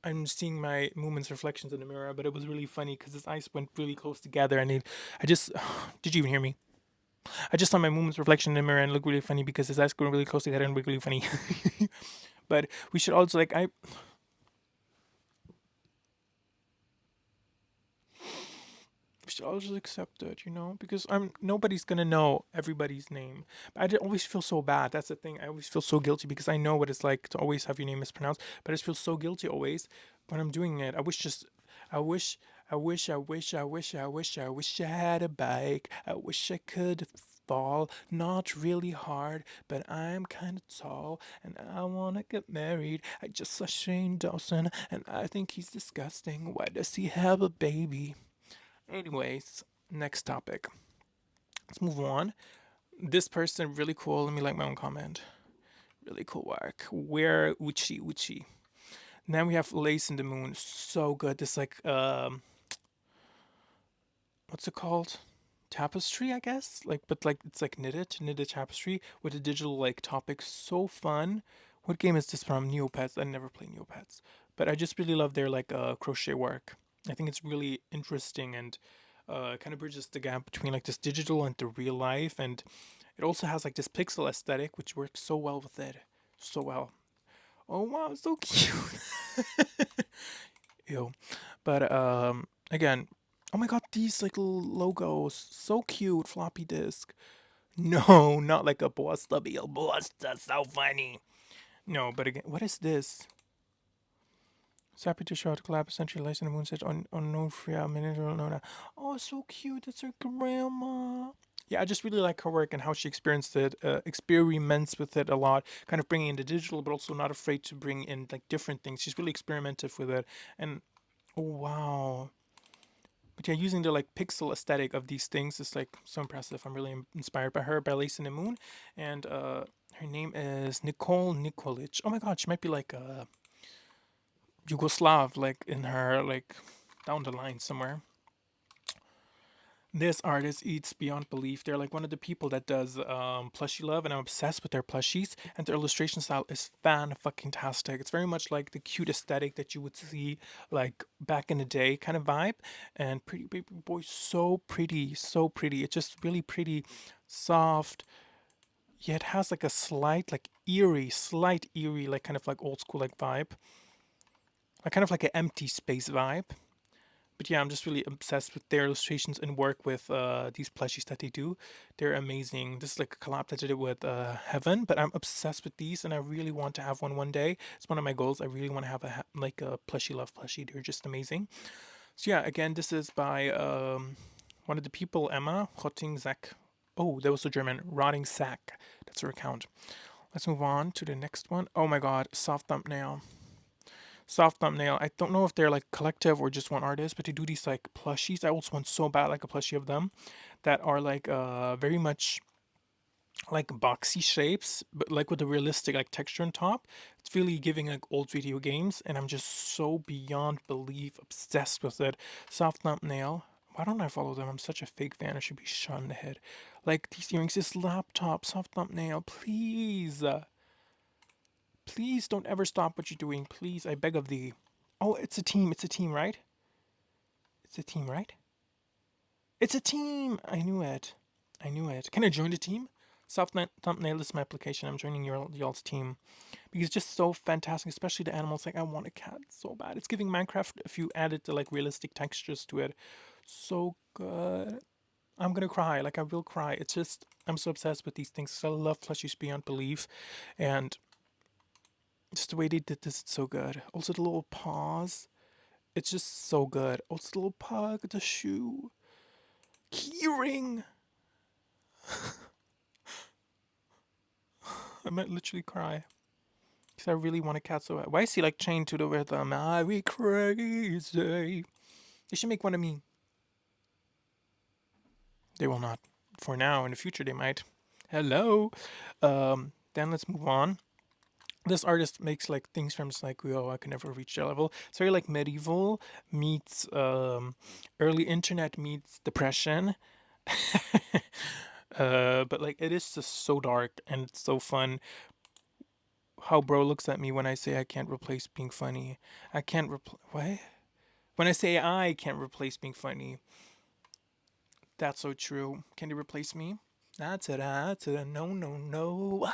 I'm seeing my movements reflections in the mirror, but it was really funny because his eyes went really close together, and I just did you even hear me? I just saw my movements reflection in the mirror and it looked really funny because his eyes were really close together and looked really funny. But we should also like we should all just accept it, you know, because nobody's gonna know everybody's name. But I always feel so bad. That's the thing. I always feel so guilty because I know what it's like to always have your name mispronounced. But I just feel so guilty always when I'm doing it. I wish, I wish, I wish, I wish, I wish, I wish, I wish I had a bike. I wish I could fall, not really hard, but I'm kind of tall and I wanna get married. I just saw Shane Dawson and I think he's disgusting. Why does he have a baby? Anyways, next topic. Let's move on. This person really cool. Let me like my own comment. Really cool work. Where Uchi. Then we have Lace in the Moon. So good. This like what's it called? Tapestry, I guess. Like but like it's like knitted tapestry with a digital like topic. So fun. What game is this from? Neopets. I never play Neopets. But I just really love their like crochet work. I think it's really interesting and kind of bridges the gap between like this digital and the real life, and it also has like this pixel aesthetic which works so well with it, so well. Oh wow, so cute. Ew. But again, oh my god, these like logos, so cute. Floppy disk. No, not like a boss stubby. A boss, that's so funny. No, but again, what is this? So happy to show out collab essentially lights in the moon set on no free out minute or no. Oh, so cute. That's her grandma. Yeah, I just really like her work and how she experienced it, experiments with it a lot, kind of bringing in the digital, but also not afraid to bring in like different things. She's really experimentative with it, and oh wow. But yeah, using the like pixel aesthetic of these things is like so impressive. I'm really inspired by her, by Lace in the Moon, and her name is Nicole Nikolich. Oh my god, she might be like Yugoslav, like in her like down the line somewhere. This artist eats beyond belief. They're like one of the people that does Plushie Love, and I'm obsessed with their plushies. And their illustration style is fan fucking tastic. It's very much like the cute aesthetic that you would see like back in the day kind of vibe. And Pretty Baby Boy, so pretty, so pretty. It's just really pretty, soft. Yeah, it has like a slight eerie, like kind of like old school like vibe. Like kind of like an empty space vibe. But yeah, I'm just really obsessed with their illustrations and work with these plushies that they do. They're amazing. This is like a collab that I did with Heaven, but I'm obsessed with these, and I really want to have one day. It's one of my goals. I really want to have like a Plushie Love plushie. They're just amazing. So yeah, again, this is by one of the people, Emma Rotting Sack. Oh, that was a German. Rotting Sack. That's her account. Let's move on to the next one. Oh my god, soft thumbnail. Soft thumbnail. I don't know if they're like collective or just one artist, but they do these like plushies. I also want so bad like a plushie of them. that are like very much like boxy shapes, but like with a realistic like texture on top. It's really giving like old video games, and I'm just so beyond belief obsessed with it. Soft thumbnail. Why don't I follow them? I'm such a fake fan. I should be shot in the head. Like these earrings, this laptop, soft thumbnail. Please, please don't ever stop what you're doing. Please, I beg of thee. Oh, it's a team. It's a team, right? It's a team, right? It's a team. I knew it. I knew it. Can I join the team? Soft thumbnail is my application. I'm joining y'all's team because it's just so fantastic, especially the animals. Like I want a cat so bad. It's giving Minecraft if you added the like realistic textures to it. So good. I'm gonna cry. Like I will cry. It's just I'm so obsessed with these things. I love plushies beyond belief, and just the way they did this, it's so good. Also the little paws. It's just so good. Also the little pug, the shoe, keyring. I might literally cry. Because I really want a cat so bad. Why is he like chained to the rhythm? I be crazy. They should make one of me. They will not. For now. In the future they might. Hello. Then let's move on. This artist makes like things from just like, oh, I can never reach that level. It's very like medieval meets early internet meets depression. But like it is just so dark and it's so fun. How bro looks at me when I say I can't replace being funny. I can't what? When I say I can't replace being funny. That's so true. Can you replace me? That's it. That's it. No, no, no.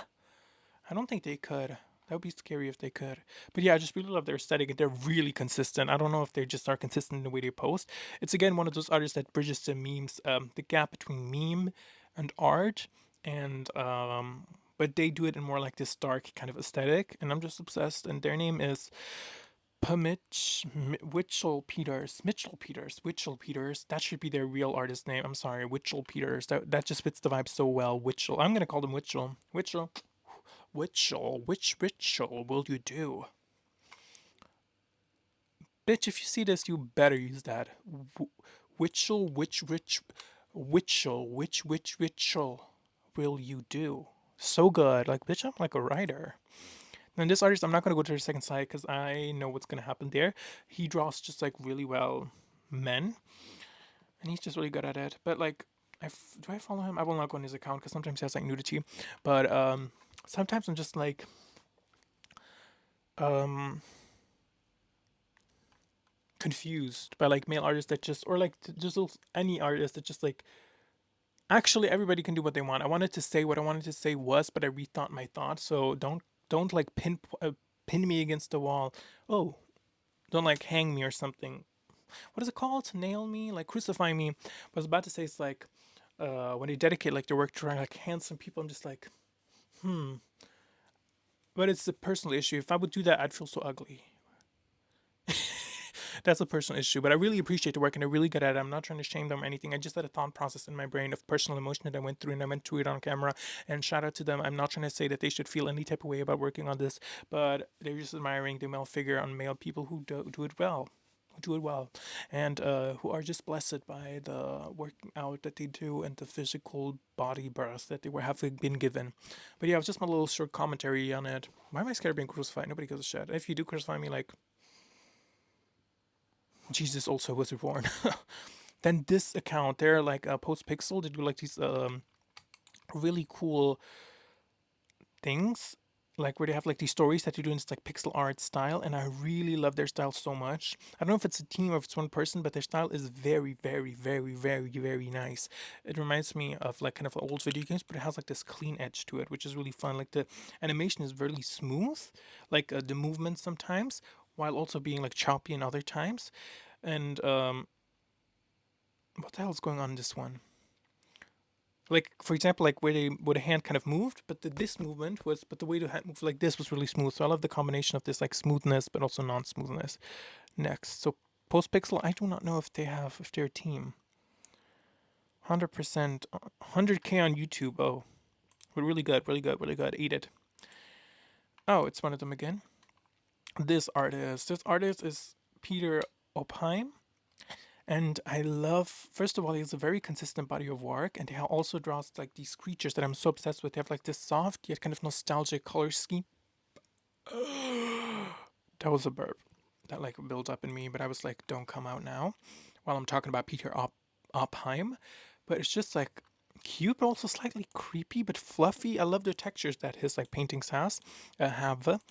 I don't think they could. That would be scary if they could. But yeah, I just really love their aesthetic and they're really consistent. I don't know if they just are consistent in the way they post. It's again one of those artists that bridges the memes, the gap between meme and art, and but they do it in more like this dark kind of aesthetic, and I'm just obsessed. And their name is Mitchel Peters. That should be their real artist name. I'm sorry, Mitchel Peters. That just fits the vibe so well. Mitchel. I'm gonna call them Mitchel. Which ritual will you do? Bitch, if you see this, you better use that. Which ritual will you do? So good. Like, bitch, I'm like a writer. And this artist, I'm not going to go to the second side because I know what's going to happen there. He draws just like really well men. And he's just really good at it. But like, do I follow him? I will not go on his account because sometimes he has like nudity. But sometimes I'm just like, confused by like male artists that just, or like just any artist that just like, actually everybody can do what they want. I wanted to say what I wanted to say was, but I rethought my thoughts. So don't like pin me against the wall. Oh, don't like hang me or something. What is it called? Nail me? Like crucify me. What I was about to say is like, when they dedicate like their work to like handsome people, I'm just like, But it's a personal issue. If I would do that, I'd feel so ugly. That's a personal issue, but I really appreciate the work and they're really good at it. I'm not trying to shame them or anything. I just had a thought process in my brain of personal emotion that I went through and I went through it on camera. And shout out to them. I'm not trying to say that they should feel any type of way about working on this, but they're just admiring the male figure on male people who do it well. Do it well, and who are just blessed by the working out that they do and the physical body birth that they were having been given. But yeah, it was just my little short commentary on it. Why am I scared of being crucified? Nobody gives a shit. If you do crucify me, like, Jesus also was reborn. Then this account, they're like post pixel. They do like these really cool things, like where they have like these stories that you do in this like pixel art style, and I really love their style so much. I don't know if it's a team or if it's one person, but their style is very, very, very, very, very nice. It reminds me of like kind of old video games, but it has like this clean edge to it, which is really fun. Like the animation is really smooth, like the movement sometimes, while also being like choppy in other times. And what the hell is going on in this one? Like for example, like where the hand kind of moved, but this movement was, but the way the hand moved like this was really smooth. So I love the combination of this like smoothness, but also non-smoothness. Next, so post pixel, I do not know if they're a team. 100%, 100K on YouTube. Oh, but really good, really good, really good. Eat it. Oh, it's one of them again. This artist is Peter Opheim, And I love, first of all, he has a very consistent body of work, and he also draws like these creatures that I'm so obsessed with. They have like this soft yet kind of nostalgic color scheme. That was a burp that like built up in me, but I was like, don't come out now while I'm talking about Peter Opheim. But it's just like cute, but also slightly creepy, but fluffy. I love the textures that his like paintings have. And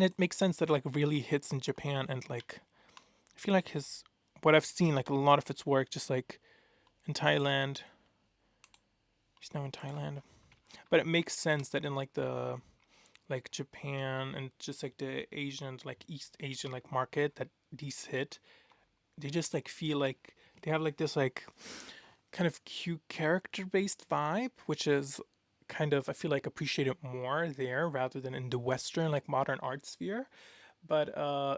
it makes sense that it like really hits in Japan, and like I feel like his what I've seen, like a lot of its work, just like in Thailand. He's now in Thailand, but it makes sense that in like the like Japan and just like the Asian, like East Asian like market that these hit, they just like feel like they have like this like kind of cute character based vibe, which is kind of I feel like appreciated more there rather than in the Western like modern art sphere. But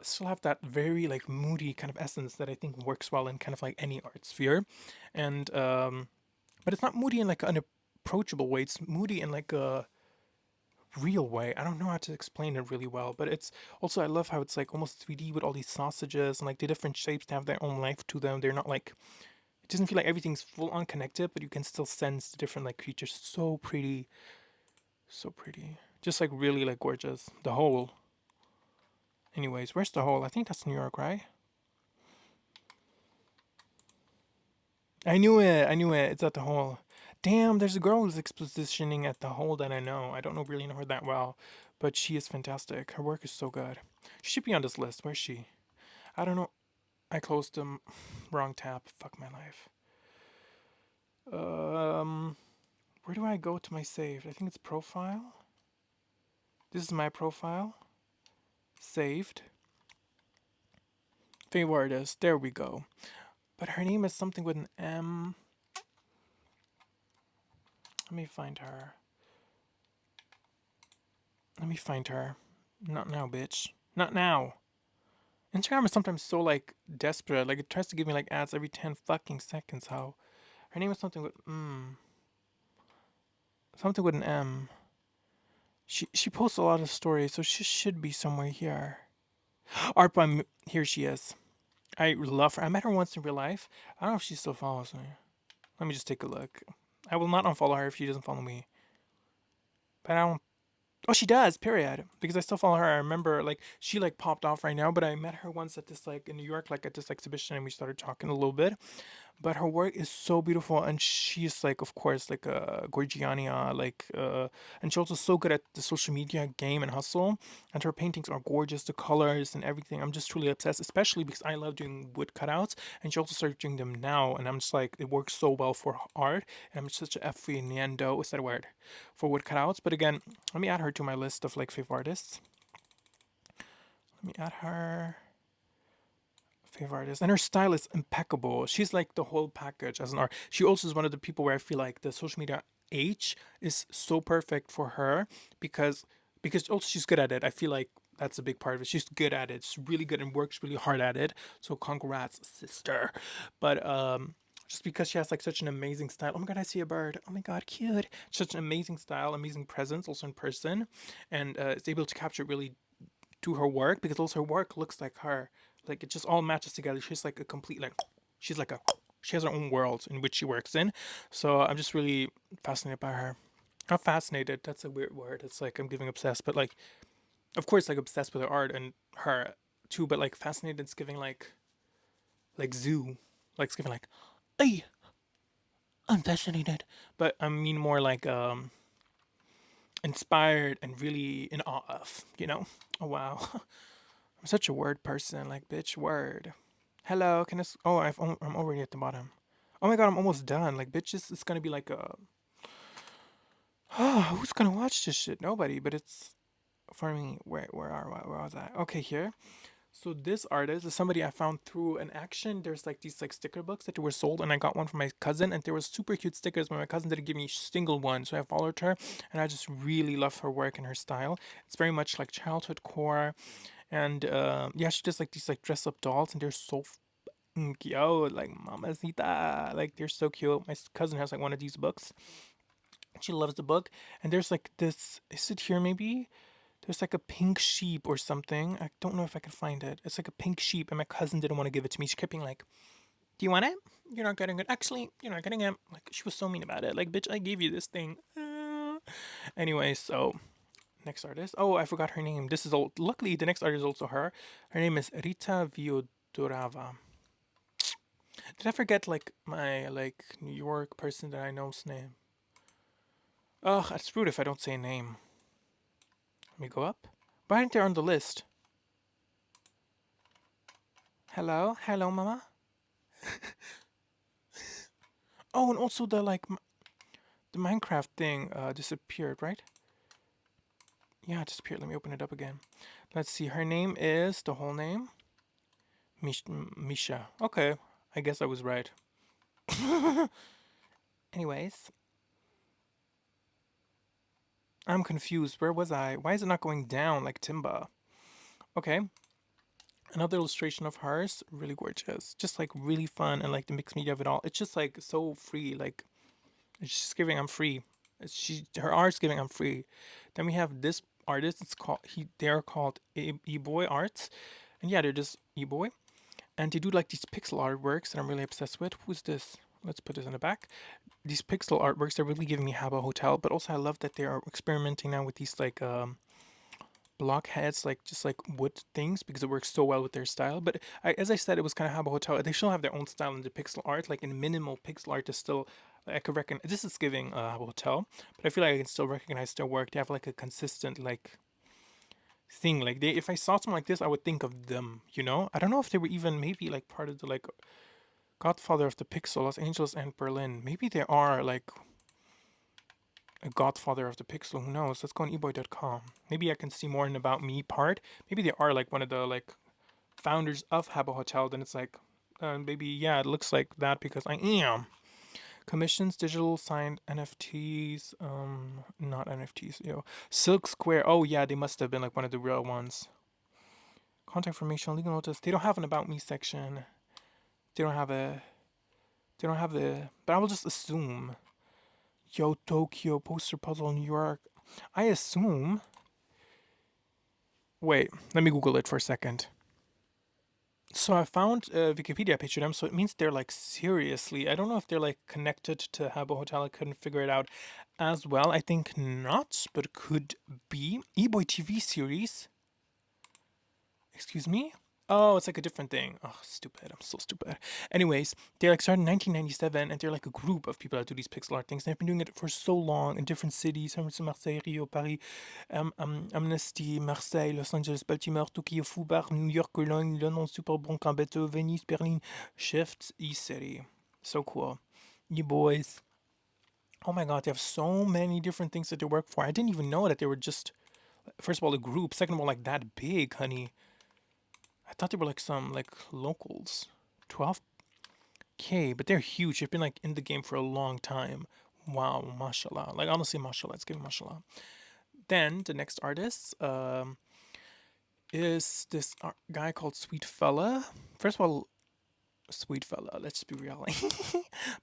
still have that very like moody kind of essence that I think works well in kind of like any art sphere. And but it's not moody in like an approachable way. It's moody in like a real way. I don't know how to explain it really well, but it's also I love how it's like almost 3D with all these sausages and like the different shapes to have their own life to them. They're not like it doesn't feel like everything's full on connected, but you can still sense the different like creatures. So pretty, so pretty. Just like really like gorgeous. The whole. Anyways, where's the hole? I think that's New York, right? I knew it. I knew it. It's at the hole. Damn, there's a girl who's expositioning at the hole that I know. I don't know really know her that well, but she is fantastic. Her work is so good. She should be on this list. Where's she? I don't know. I closed the wrong tab. Fuck my life. Where do I go to my save? I think it's profile. This is my profile. Saved. Favorite artist. There we go. But her name is something with an M. Let me find her. Let me find her. Not now, bitch. Not now. Instagram is sometimes so like desperate. Like it tries to give me like ads every 10 fucking seconds. How? Her name is something with something with an M. She posts a lot of stories, so she should be somewhere here. Art by here she is. I love her. I met her once in real life. I don't know if she still follows me. Let me just take a look. I will not unfollow her if she doesn't follow me. But I don't. Oh, she does. Period. Because I still follow her. I remember like she like popped off right now, but I met her once at this like in New York, like at this exhibition, and we started talking a little bit. But her work is so beautiful, and she's like, of course, like a Gorgiania, and she's also so good at the social media game and hustle. And her paintings are gorgeous, the colors and everything. I'm just truly obsessed, especially because I love doing wood cutouts, and she also started doing them now, and I'm just like, it works so well for art, and I'm such a aficionado, is that a word, for wood cutouts. But again, let me add her to my list of like favorite artists. Let me add her. Favorite artist, and her style is impeccable. She's like the whole package as an art. She also is one of the people where I feel like the social media age is so perfect for her because also she's good at it. I feel like that's a big part of it. She's good at it. She's really good and works really hard at it. So congrats, sister. But just because she has like such an amazing style. Oh my god, I see a bird. Oh my god, cute. Such an amazing style, amazing presence, also in person, and is able to capture really to her work because also her work looks like her. Like it just all matches together. She's like a complete like she's like a she has her own world in which she works in. So I'm just really fascinated by her. Not fascinated, that's a weird word. It's like I'm giving obsessed, but like of course like obsessed with her art and her too, but like fascinated it's giving like zoo. Like it's giving like hey, I'm fascinated. But I mean more like inspired and really in awe of, you know? Oh wow. I'm such a word person, like bitch word. Hello, can this? Oh, I'm already at the bottom. Oh my god, I'm almost done. Like bitch, it's gonna be like a. Oh, who's gonna watch this shit? Nobody. But it's for me. Where was I? Okay, here. So this artist is somebody I found through an action. There's like these like sticker books that were sold, and I got one from my cousin, and there was super cute stickers, but my cousin didn't give me a single one, so I followed her, and I just really love her work and her style. It's very much like childhood core, and yeah, she does like these like dress up dolls, and they're so cute, like mamacita, like they're so cute. My cousin has like one of these books. She loves the book, and there's like this. Is it here maybe? There's like a pink sheep or something. I don't know if I can find it. It's like a pink sheep, and my cousin didn't want to give it to me. She kept being like, "Do you want it? You're not getting it. Actually, you're not getting it." Like, she was so mean about it. Like, bitch, I gave you this thing. Anyway, so next artist. Oh, I forgot her name. This is old. Luckily, the next artist is also her. Her name is Rita Vjodorowa. Did I forget like my like New York person that I know's name? Ugh, it's rude if I don't say a name. Let me go up. Why aren't they on the list? Hello, hello, mama. Oh, and also the like the Minecraft thing disappeared, right? Yeah, it disappeared. Let me open it up again. Let's see. Her name is the whole name. Misha. Okay, I guess I was right. Anyways, I'm confused. Where was I? Why is it not going down like Timba? Okay. Another illustration of hers, really gorgeous. Just like really fun and like the mixed media of it all. It's just like so free. Like it's just giving I'm free. Her art's giving I'm free. Then we have this artist. It's called they're called E-Boy Arts. And yeah, they're just E-Boy. And they do like these pixel artworks that I'm really obsessed with. Who's this? Let's put this in the back. These pixel artworks are really giving me Habbo Hotel, but also I love that they are experimenting now with these like blockheads, like just like wood things, because it works so well with their style. But as I said, it was kind of Habbo Hotel. They still have their own style in the pixel art, like in minimal pixel art is still. I could reckon this is giving Habbo Hotel, but I feel like I can still recognize their work. They have like a consistent like thing. Like they, if I saw something like this, I would think of them. You know, I don't know if they were even maybe like part of the like Godfather of the Pixel, Los Angeles and Berlin. Maybe they are like a Godfather of the Pixel. Who knows? Let's go on eboy.com. Maybe I can see more in about me part. Maybe they are like one of the like founders of Habbo Hotel. Then it's like, maybe yeah, it looks like that because I am. Commissions, digital, signed NFTs, not NFTs, yo. Silk Square. Oh yeah, they must have been like one of the real ones. Contact information, legal notice. They don't have an about me section. They don't have a. They don't have the. But I will just assume. Yo, Tokyo, poster puzzle, New York. I assume. Wait, let me Google it for a second. So I found a Wikipedia page of them, so it means they're like seriously. I don't know if they're like connected to Habbo Hotel. I couldn't figure it out as well. I think not, but could be. E-Boy TV series. Excuse me? Oh, it's like a different thing. Oh, stupid. I'm so stupid. Anyways, they like started in 1997, and they're like a group of people that do these pixel art things. They've been doing it for so long in different cities: Marseille, Rio, Paris, Amnesty, Marseille, Los Angeles, Baltimore, Tokyo, Fubar, New York, Cologne, London, Super Brancabeto, Venice, Berlin, Shift, E-City. So cool. You boys. Oh my god, they have so many different things that they work for. I didn't even know that they were just, first of all, a group. Second of all, like that big, honey. I thought they were like some like locals. 12K, but they're huge. They've been like in the game for a long time. Wow, mashallah. Like honestly, mashallah. It's giving mashallah. Then the next artist is this guy called Sweet Fella. First of all, Sweet Fella. Let's be real.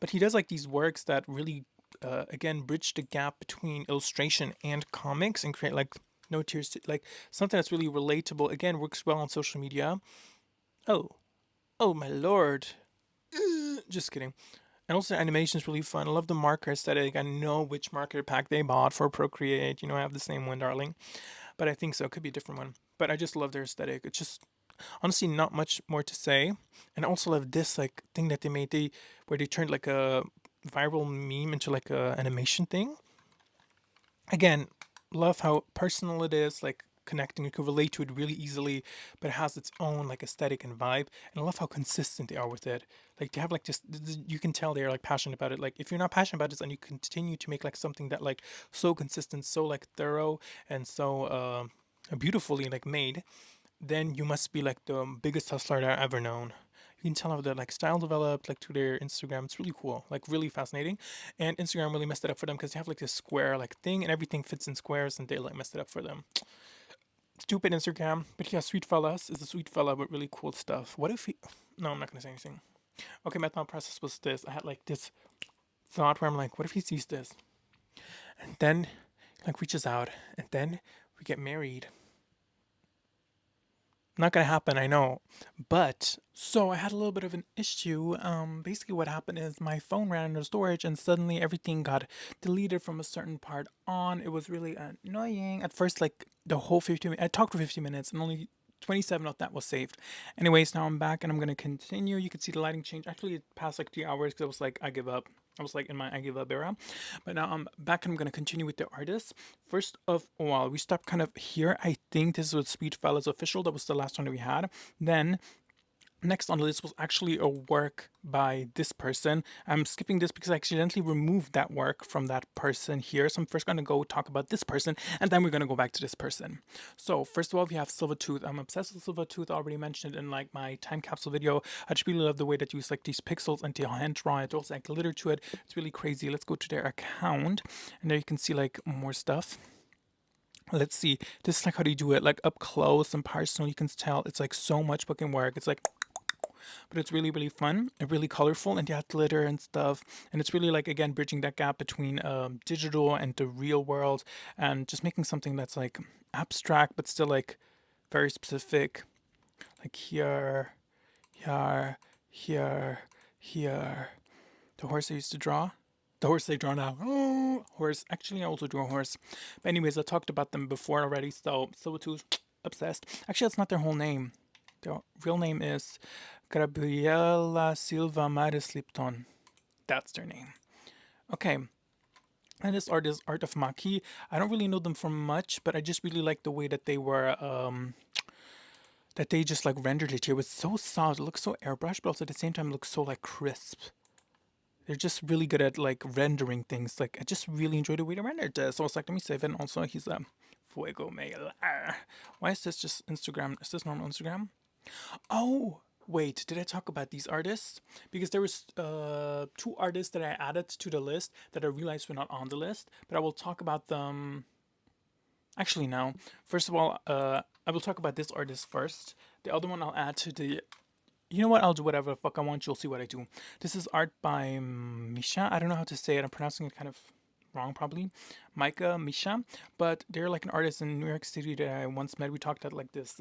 But he does like these works that really, again, bridge the gap between illustration and comics and create like no tears, like something that's really relatable. Again, works well on social media. Oh, oh my lord. Just kidding. And also the animation is really fun. I love the marker aesthetic. I know which marker pack they bought for Procreate. You know, I have the same one, darling. But I think so. It could be a different one. But I just love their aesthetic. It's just honestly not much more to say. And I also love this like thing that they made. Where they turned like a viral meme into like a animation thing. Again, love how personal it is. Like connecting, you can relate to it really easily, but it has its own like aesthetic and vibe. And I love how consistent they are with it. Like they have like just, you can tell they're like passionate about it. Like if you're not passionate about this and you continue to make like something that like so consistent, so like thorough and so beautifully like made, then you must be like the biggest hustler that I've ever known. You can tell how the like style developed like through their Instagram. It's really cool, like really fascinating. And Instagram really messed it up for them because they have like this square like thing and everything fits in squares and they like messed it up for them. Stupid Instagram. But yeah, Sweet Fellas is a sweet fella with really cool stuff. What if he. No, I'm not going to say anything. Okay, my thought process was this. I had like this thought where I'm like, what if he sees this? And then like reaches out and then we get married. Not gonna happen, I know. But so I had a little bit of an issue. Basically what happened is my phone ran out of storage and suddenly everything got deleted from a certain part on. It was really annoying. At first, like the whole 50 minutes, I talked for 50 minutes and only 27 of that was saved. Anyways, now I'm back and I'm gonna continue. You can see the lighting change. Actually, it passed like 3 hours because I was like, I give up. I was like in my I give up era. But now I'm back and I'm gonna continue with the artists. First of all, we stopped kind of here. I think this was Sweet Fellas Official. That was the last one that we had. Then next on the list was actually a work by this person. I'm skipping this because I accidentally removed that work from that person here. So I'm first going to go talk about this person and then we're going to go back to this person. So first of all, we have Silvertooth. I'm obsessed with Silvertooth. I already mentioned it in like my time capsule video. I just really love the way that you use like these pixels and the hand draw it. Also like glitter to it. It's really crazy. Let's go to their account and there you can see like more stuff. Let's see. This is like how they do it, like up close and personal. You can tell it's like so much fucking work. It's like, but it's really really fun and really colorful and yeah, glitter and stuff, and it's really like again bridging that gap between digital and the real world and just making something that's like abstract but still like very specific, like here, here. The horse I used to draw, the horse they draw now. Oh, horse. Actually, I also drew a horse. But anyways, I talked about them before already. So Silvertooth, obsessed. Actually, that's not their whole name. Their real name is Gabriela Silva myers-lipton. That's their name. Okay. And this art is Art of Maki. I don't really know them from much, but I just really like the way that they were that they just like rendered it here. It was so soft. It looks so airbrushed, but also at the same time it looks so like crisp. They're just really good at like rendering things. Like I just really enjoy the way they rendered this. So I was like, let me save it. And also he's a Fuego Mail. Why is this just Instagram? Is this normal Instagram? Oh, wait, did I talk about these artists? Because there was 2 artists that I added to the list that I realized were not on the list, but I will talk about them. Actually, no. First of all, I will talk about this artist first. The other one I'll add to the. You know what? I'll do whatever the fuck I want. You'll see what I do. This is art by Misha. I don't know how to say it. I'm pronouncing it kind of wrong, probably. Micah Misha. But they're like an artist in New York City that I once met. We talked at like this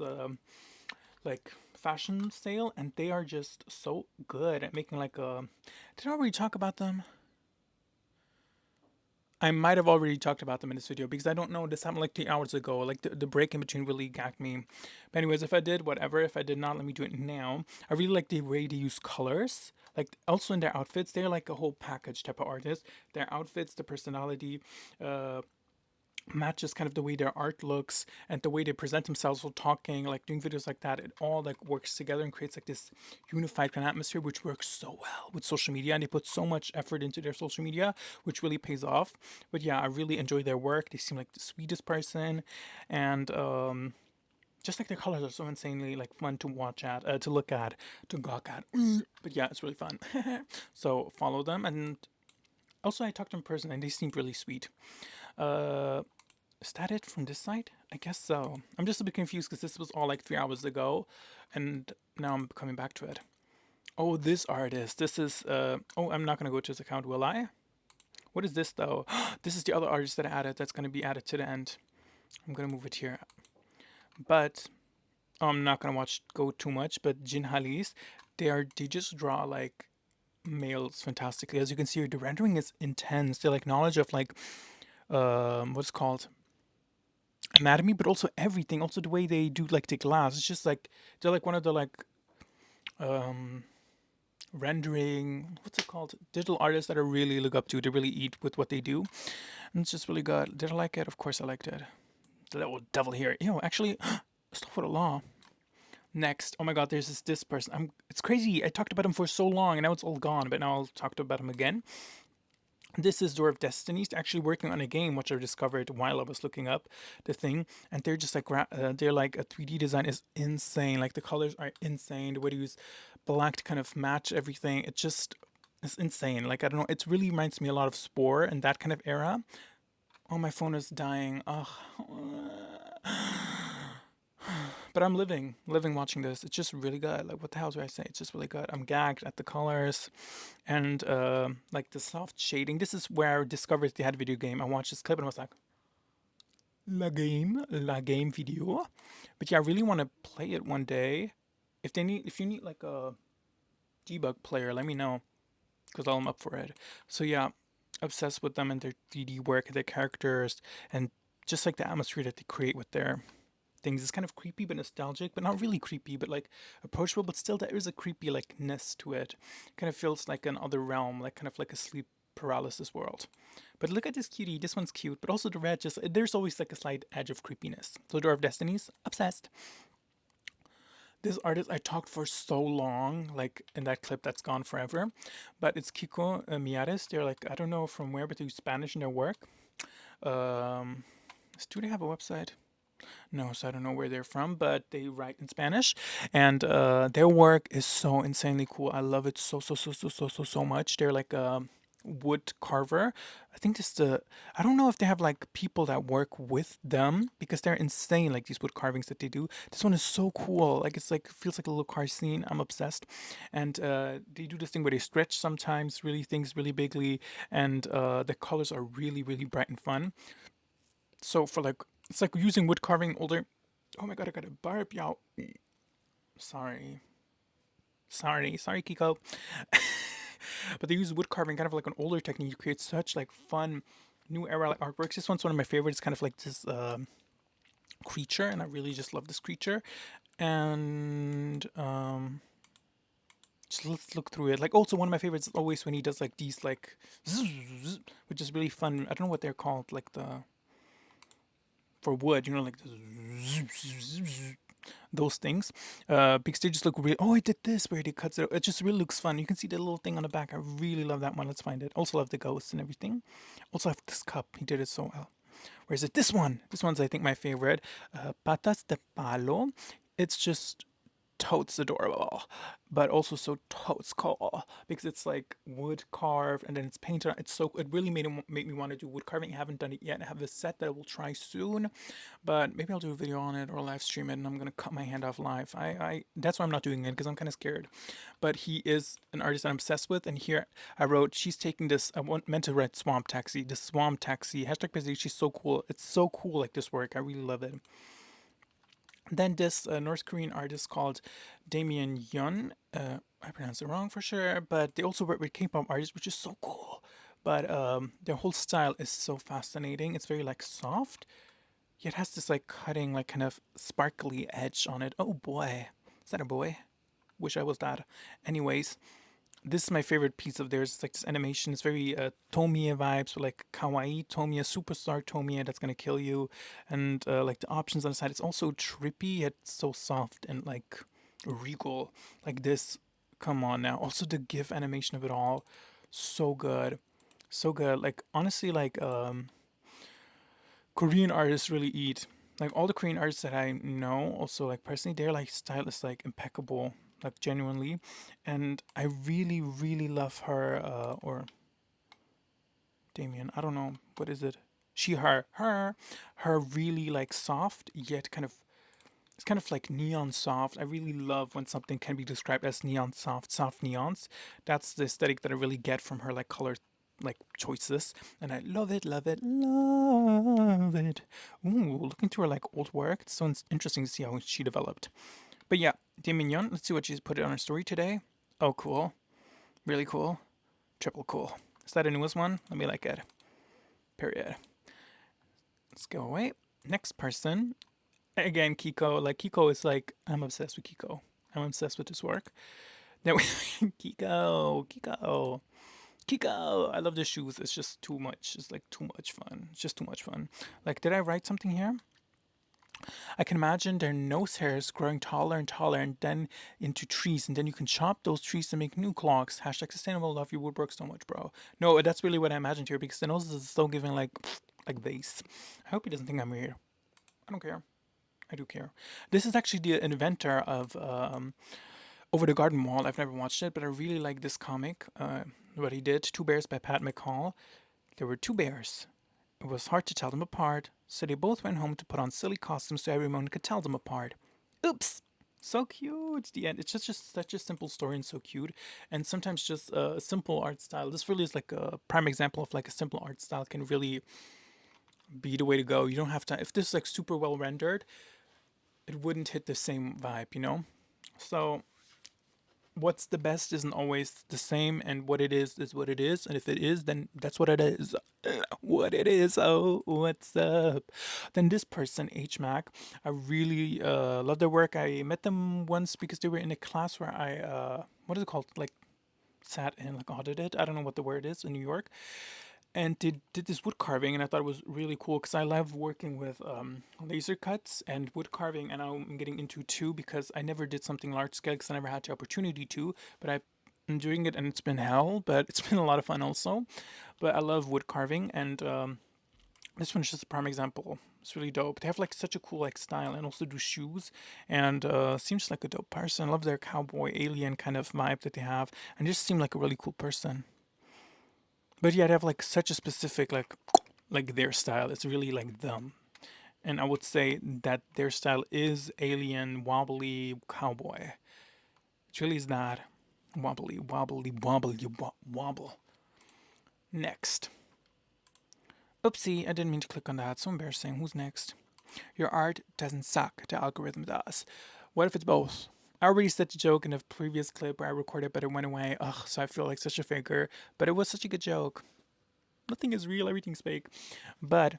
like fashion sale, and they are just so good at making like a. Did I already talk about them? I might have already talked about them in this video because I don't know. This happened like 3 hours ago. Like the break in between really gagged me. But anyways, if I did, whatever. If I did not, let me do it now. I really like the way they use colors. Like also in their outfits, they're like a whole package type of artist. Their outfits, the personality, matches kind of the way their art looks and the way they present themselves while talking, like doing videos like that. It all like works together and creates like this unified kind of atmosphere, which works so well with social media. And they put so much effort into their social media, which really pays off. But yeah, I really enjoy their work. They seem like the sweetest person, and just like their colors are so insanely like fun to watch at, to look at, to gawk at. But yeah, it's really fun. So follow them, and also I talked to them in person, and they seemed really sweet. Uh, is that it from this side? I guess so. I'm just a bit confused because this was all like 3 hours ago, and now I'm coming back to it. Oh, this artist. This is. Oh, I'm not gonna go to his account, will I? What is this though? This is the other artist that I added. That's gonna be added to the end. I'm gonna move it here. But I'm not gonna go too much. But Jin Halis, they just draw like males fantastically. As you can see, the rendering is intense. They like knowledge of like what's called anatomy, but also everything. Also the way they do like the glass. It's just like they're like one of the like um rendering, what's it called, digital artists that I really look up to. They really eat with what they do, and it's just really good. Did I like it? Of course I liked it. The little devil here. Actually, stop for the law. Next, oh my god, there's this person. It's crazy. I talked about him for so long, and now it's all gone. But now I'll talk about him again. This is Door of Destinies. They're actually working on a game, which I discovered while I was looking up the thing. And they're just like, they're like a 3D design is insane. Like the colors are insane. The way to use black to kind of match everything. It's insane. Like, I don't know. It really reminds me a lot of Spore and that kind of era. Oh, my phone is dying. Ugh. But I'm living watching this. It's just really good. Like, what the hell do I say? It's just really good. I'm gagged at the colors and like the soft shading. This is where I discovered they had a video game. I watched this clip and I was like, La game video. But yeah, I really want to play it one day. If you need like a debug player, let me know, because I'm up for it. So yeah, obsessed with them and their 3D work, their characters, and just like the atmosphere that they create with their things. It's kind of creepy but nostalgic, but not really creepy, but like approachable, but still there is a creepy like ness to it. Kind of feels like another realm, like kind of like a sleep paralysis world. But look at this cutie. This one's cute, but also the red, just there's always like a slight edge of creepiness. So Door of Destinies, obsessed. This artist I talked for so long, like in that clip that's gone forever, but it's Kiko Miyares. They're like, I don't know from where, but they use Spanish in their work. Um, do they have a website? No, so I don't know where they're from, but they write in Spanish, and their work is so insanely cool. I love it so much. They're like a wood carver. I think this the I don't know if they have like people that work with them because they're insane. Like these wood carvings that they do. This one is so cool. Like it's like feels like a little car scene. I'm obsessed, and they do this thing where they stretch sometimes really things really bigly, and the colors are really bright and fun. So for like it's like using wood carving older. Oh my god, I got a burp, y'all. Sorry, sorry, Kiko. But they use wood carving, kind of like an older technique, to create such like fun, new era like artworks. This one's one of my favorites. Kind of like this creature, and I really just love this creature. And just let's look through it. Like also one of my favorites is always when he does like these like, which is really fun. I don't know what they're called, like the for wood, you know, like those things, because they just look really. Oh, I did this where he cuts it. It just really looks fun. You can see the little thing on the back. I really love that one. Let's find it. Also love the ghosts and everything. Also have this cup. He did it so well. Where is it? This one. This one's I think my favorite. Patas de palo. It's just totes adorable, but also so totes cool because it's like wood carved and then it's painted. It's so it really make me want to do wood carving. I haven't done it yet. I have a set that I will try soon, but maybe I'll do a video on it or live stream it. And I'm gonna cut my hand off live. I that's why I'm not doing it because I'm kind of scared. But he is an artist that I'm obsessed with, and here I wrote she's taking this. Meant to write Swamp Taxi. This Swamp Taxi hashtag busy. She's so cool. It's so cool like this work. I really love it. Then this North Korean artist called Damien Jeon. I pronounced it wrong for sure, but they also work with K-pop artists, which is so cool. But their whole style is so fascinating. It's very like soft, yet has this like cutting, like kind of sparkly edge on it. Oh boy, is that a boy? Wish I was that. Anyways, this is my favorite piece of theirs. It's like this animation. It's very Tomie vibes, so like kawaii Tomie, superstar Tomie that's gonna kill you, and like the options on the side. It's also trippy yet so soft and like regal. Like this. Come on now. Also the GIF animation of it all, so good, so good. Like honestly, like Korean artists really eat. Like all the Korean artists that I know, also like personally, their like style is like impeccable, like genuinely, and I really love her. Or Damien, I don't know what is it. She, her really like soft yet kind of. It's kind of like neon soft. I really love when something can be described as neon soft, soft neons. That's the aesthetic that I really get from her like color like choices, and I love it, love it, love it. Ooh, looking through her like old work, it's so interesting to see how she developed. But yeah, Damien, let's see what she's put it on her story today. Oh, cool, really cool, triple cool. Is that a newest one? Let me like it. Period. Let's go away. Next person. Again, Kiko. Like Kiko is like I'm obsessed with Kiko. I'm obsessed with his work. Then we Kiko. I love the shoes. It's just too much. It's like too much fun. It's just too much fun. Like, did I write something here? I can imagine their nose hairs growing taller and taller and then into trees, and then you can chop those trees to make new clocks. Hashtag sustainable. Love your woodwork so much, bro. No, that's really what I imagined here because the nose is still giving like vase. I hope he doesn't think I'm weird. I don't care. I do care. This is actually the inventor of Over the Garden Wall. I've never watched it, but I really like this comic. What he did, Two Bears by Pat McCall. There were two bears. It was hard to tell them apart, so they both went home to put on silly costumes so everyone could tell them apart. Oops! So cute! The end. It's just such a simple story and so cute. And sometimes just a simple art style. This really is like a prime example of like a simple art style can really be the way to go. You don't have to, if this is like super well rendered, it wouldn't hit the same vibe, you know? So what's the best isn't always the same, and what it is what it is, and if it is, then that's what it is. What it is. Oh, what's up? Then this person, HMac, I really love their work. I met them once because they were in a class where I what is it called, like sat and like audited, I don't know what the word is, in New York, and did this wood carving, and I thought it was really cool because I love working with laser cuts and wood carving, and I'm getting into too because I never did something large scale because I never had the opportunity to, but I'm doing it and it's been hell, but it's been a lot of fun also. But I love wood carving, and this one's just a prime example. It's really dope. They have like such a cool like style, and also do shoes, and seems like a dope person. I love their cowboy alien kind of vibe that they have, and just seem like a really cool person. But yeah, they have like such a specific like their style. It's really like them. And I would say that their style is alien, wobbly cowboy. It really is that wobbly, wobbly, wobbly, wobble. Next. Oopsie, I didn't mean to click on that. So embarrassing. Who's next? Your art doesn't suck. The algorithm does. What if it's both? I already said the joke in a previous clip where I recorded, but it went away. Ugh, so I feel like such a faker. But it was such a good joke. Nothing is real, everything's fake. But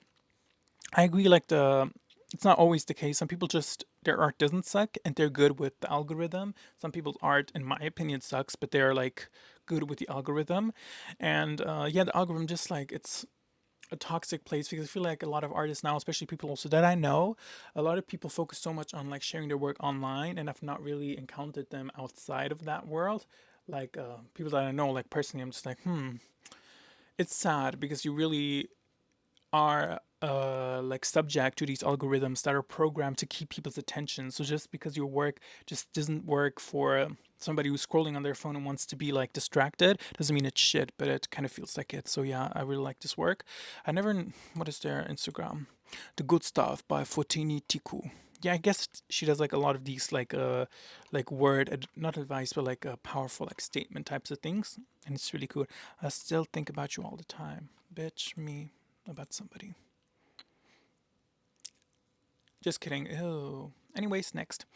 I agree, like it's not always the case. Some people just their art doesn't suck and they're good with the algorithm. Some people's art, in my opinion, sucks, but they're like good with the algorithm. And yeah, the algorithm just like it's a toxic place because I feel like a lot of artists now, especially people also that I know, a lot of people focus so much on like sharing their work online, and I've not really encountered them outside of that world. Like people that I know, like personally, I'm just like, it's sad because you really are like subject to these algorithms that are programmed to keep people's attention. So just because your work just doesn't work for somebody who's scrolling on their phone and wants to be like distracted doesn't mean it's shit, but it kind of feels like it. So yeah, I really like this work. I never, what is their Instagram? The Good Stuff by Fotini Tikkou. Yeah, I guess she does like a lot of these like not advice, but like powerful like statement types of things, and it's really cool. I still think about you all the time, bitch. Me about somebody. Just kidding. Ew. Anyways, next.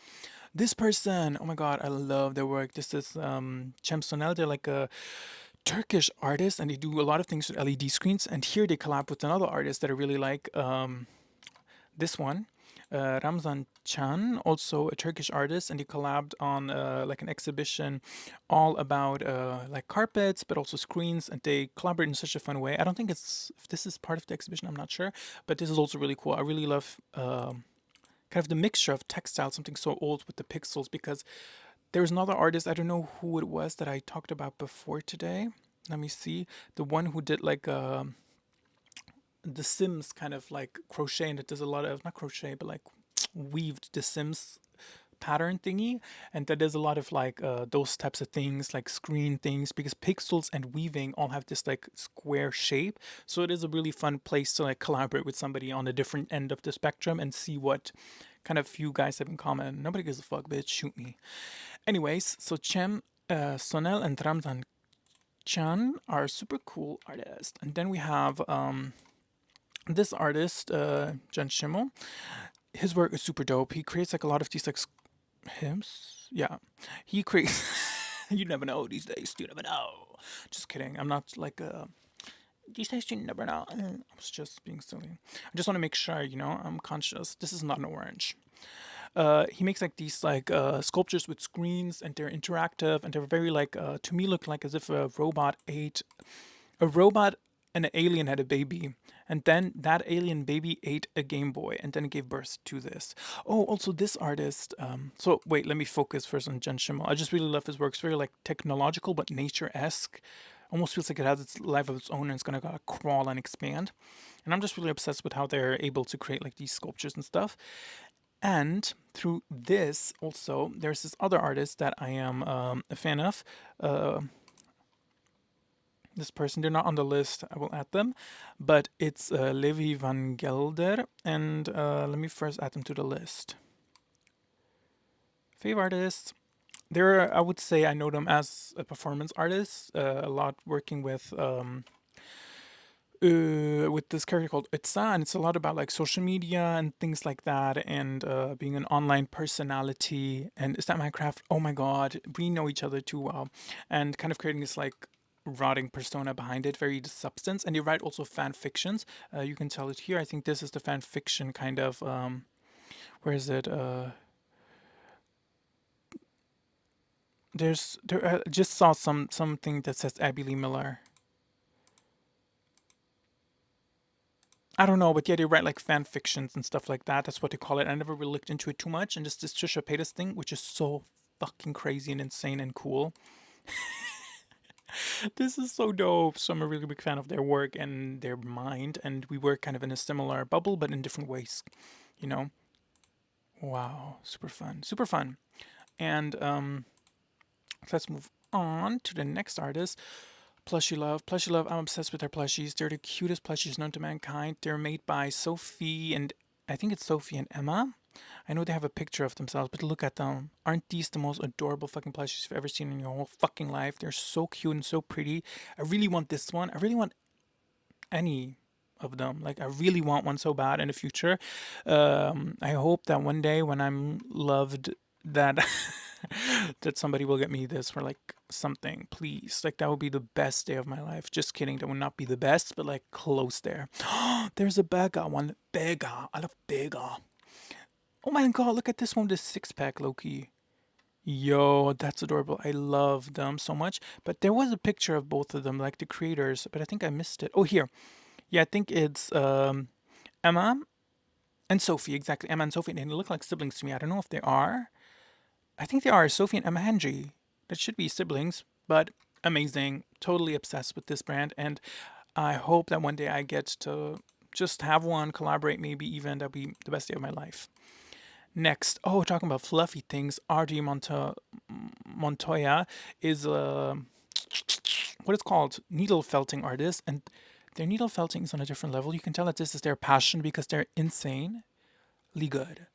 This person, oh my god, I love their work. This is Cem Sonel. They're like a Turkish artist, and they do a lot of things with LED screens. And here they collab with another artist that I really like. This one, Ramazan Can, also a Turkish artist, and he collabed on like an exhibition all about like carpets, but also screens, and they collaborate in such a fun way. I don't think if this is part of the exhibition, I'm not sure, but this is also really cool. I really love kind of the mixture of textile, something so old with the pixels, because there's another artist, I don't know who it was that I talked about before today. Let me see. The one who did like the Sims kind of like crochet, and it does a lot of not crochet but like weaved the Sims pattern thingy, and that does a lot of like those types of things, like screen things, because pixels and weaving all have this like square shape. So it is a really fun place to like collaborate with somebody on a different end of the spectrum and see what kind of you guys have in common. Nobody gives a fuck, bitch. Shoot me. Anyways, so Cem Sonel and Ramzan Can are super cool artists, and then we have this artist, Janne Schimmel. His work is super dope. He creates like a lot of these like hymns. Yeah, he creates. You never know these days. You never know. Just kidding. I'm not like these days you never know. I was just being silly. I just want to make sure, I'm conscious. This is not an orange. He makes like these like sculptures with screens, and they're interactive, and they're very like to me look like as if a robot and an alien had a baby, and then that alien baby ate a Game Boy, and then it gave birth to this. Oh, also this artist. So wait, let me focus first on Janne Schimmel. I just really love his work. It's very like technological but nature-esque. Almost feels like it has its life of its own, and it's gonna crawl and expand. And I'm just really obsessed with how they're able to create like these sculptures and stuff. And through this, also, there's this other artist that I am a fan of. This person, they're not on the list, I will add them, but it's Levi van Gelder, and let me first add them to the list. Fave artists. I would say I know them as a performance artist, a lot working with with this character called Itza, and it's a lot about like social media and things like that, and being an online personality. And is that Minecraft? Oh my god, we know each other too well, and kind of creating this like rotting persona behind it, very substance. And they write also fan fictions. You can tell it here. I think this is the fan fiction kind of. Where is it? Just saw something that says Abby Lee Miller. I don't know, but yeah, they write like fan fictions and stuff like that. That's what they call it. I never really looked into it too much. And just this Trisha Paytas thing, which is so fucking crazy and insane and cool. This is so dope. So I'm a really big fan of their work and their mind. And we work kind of in a similar bubble, but in different ways, you know? Wow, super fun. Super fun. And let's move on to the next artist. Plushie Love. Plushie Love, I'm obsessed with their plushies. They're the cutest plushies known to mankind. They're made by Sophie and I think it's Sophie and Emma. I know they have a picture of themselves, but look at them. Aren't these the most adorable fucking plushies you've ever seen in your whole fucking life? They're so cute and so pretty. I really want this one. I really want any of them. Like, I really want one so bad in the future. I hope that one day when I'm loved, that that somebody will get me this for like something, please. Like, that would be the best day of my life. Just kidding. That would not be the best, but like close there. There's a Bega one. Bega. I love Bega. Oh my god, look at this one, this six pack, Loki. Yo, that's adorable. I love them so much. But there was a picture of both of them, like the creators, but I think I missed it. Oh, here. Yeah, I think it's Emma and Sophie, exactly. Emma and Sophie, and they look like siblings to me. I don't know if they are. I think they are. Sophie and Emma Hendry. That should be siblings, but amazing. Totally obsessed with this brand, and I hope that one day I get to just have one, collaborate, maybe even. That'd be the best day of my life. Next, oh, talking about fluffy things, Audrey Montoya is a what it's called needle felting artist, and their needle felting is on a different level. You can tell that this is their passion because they're insanely good.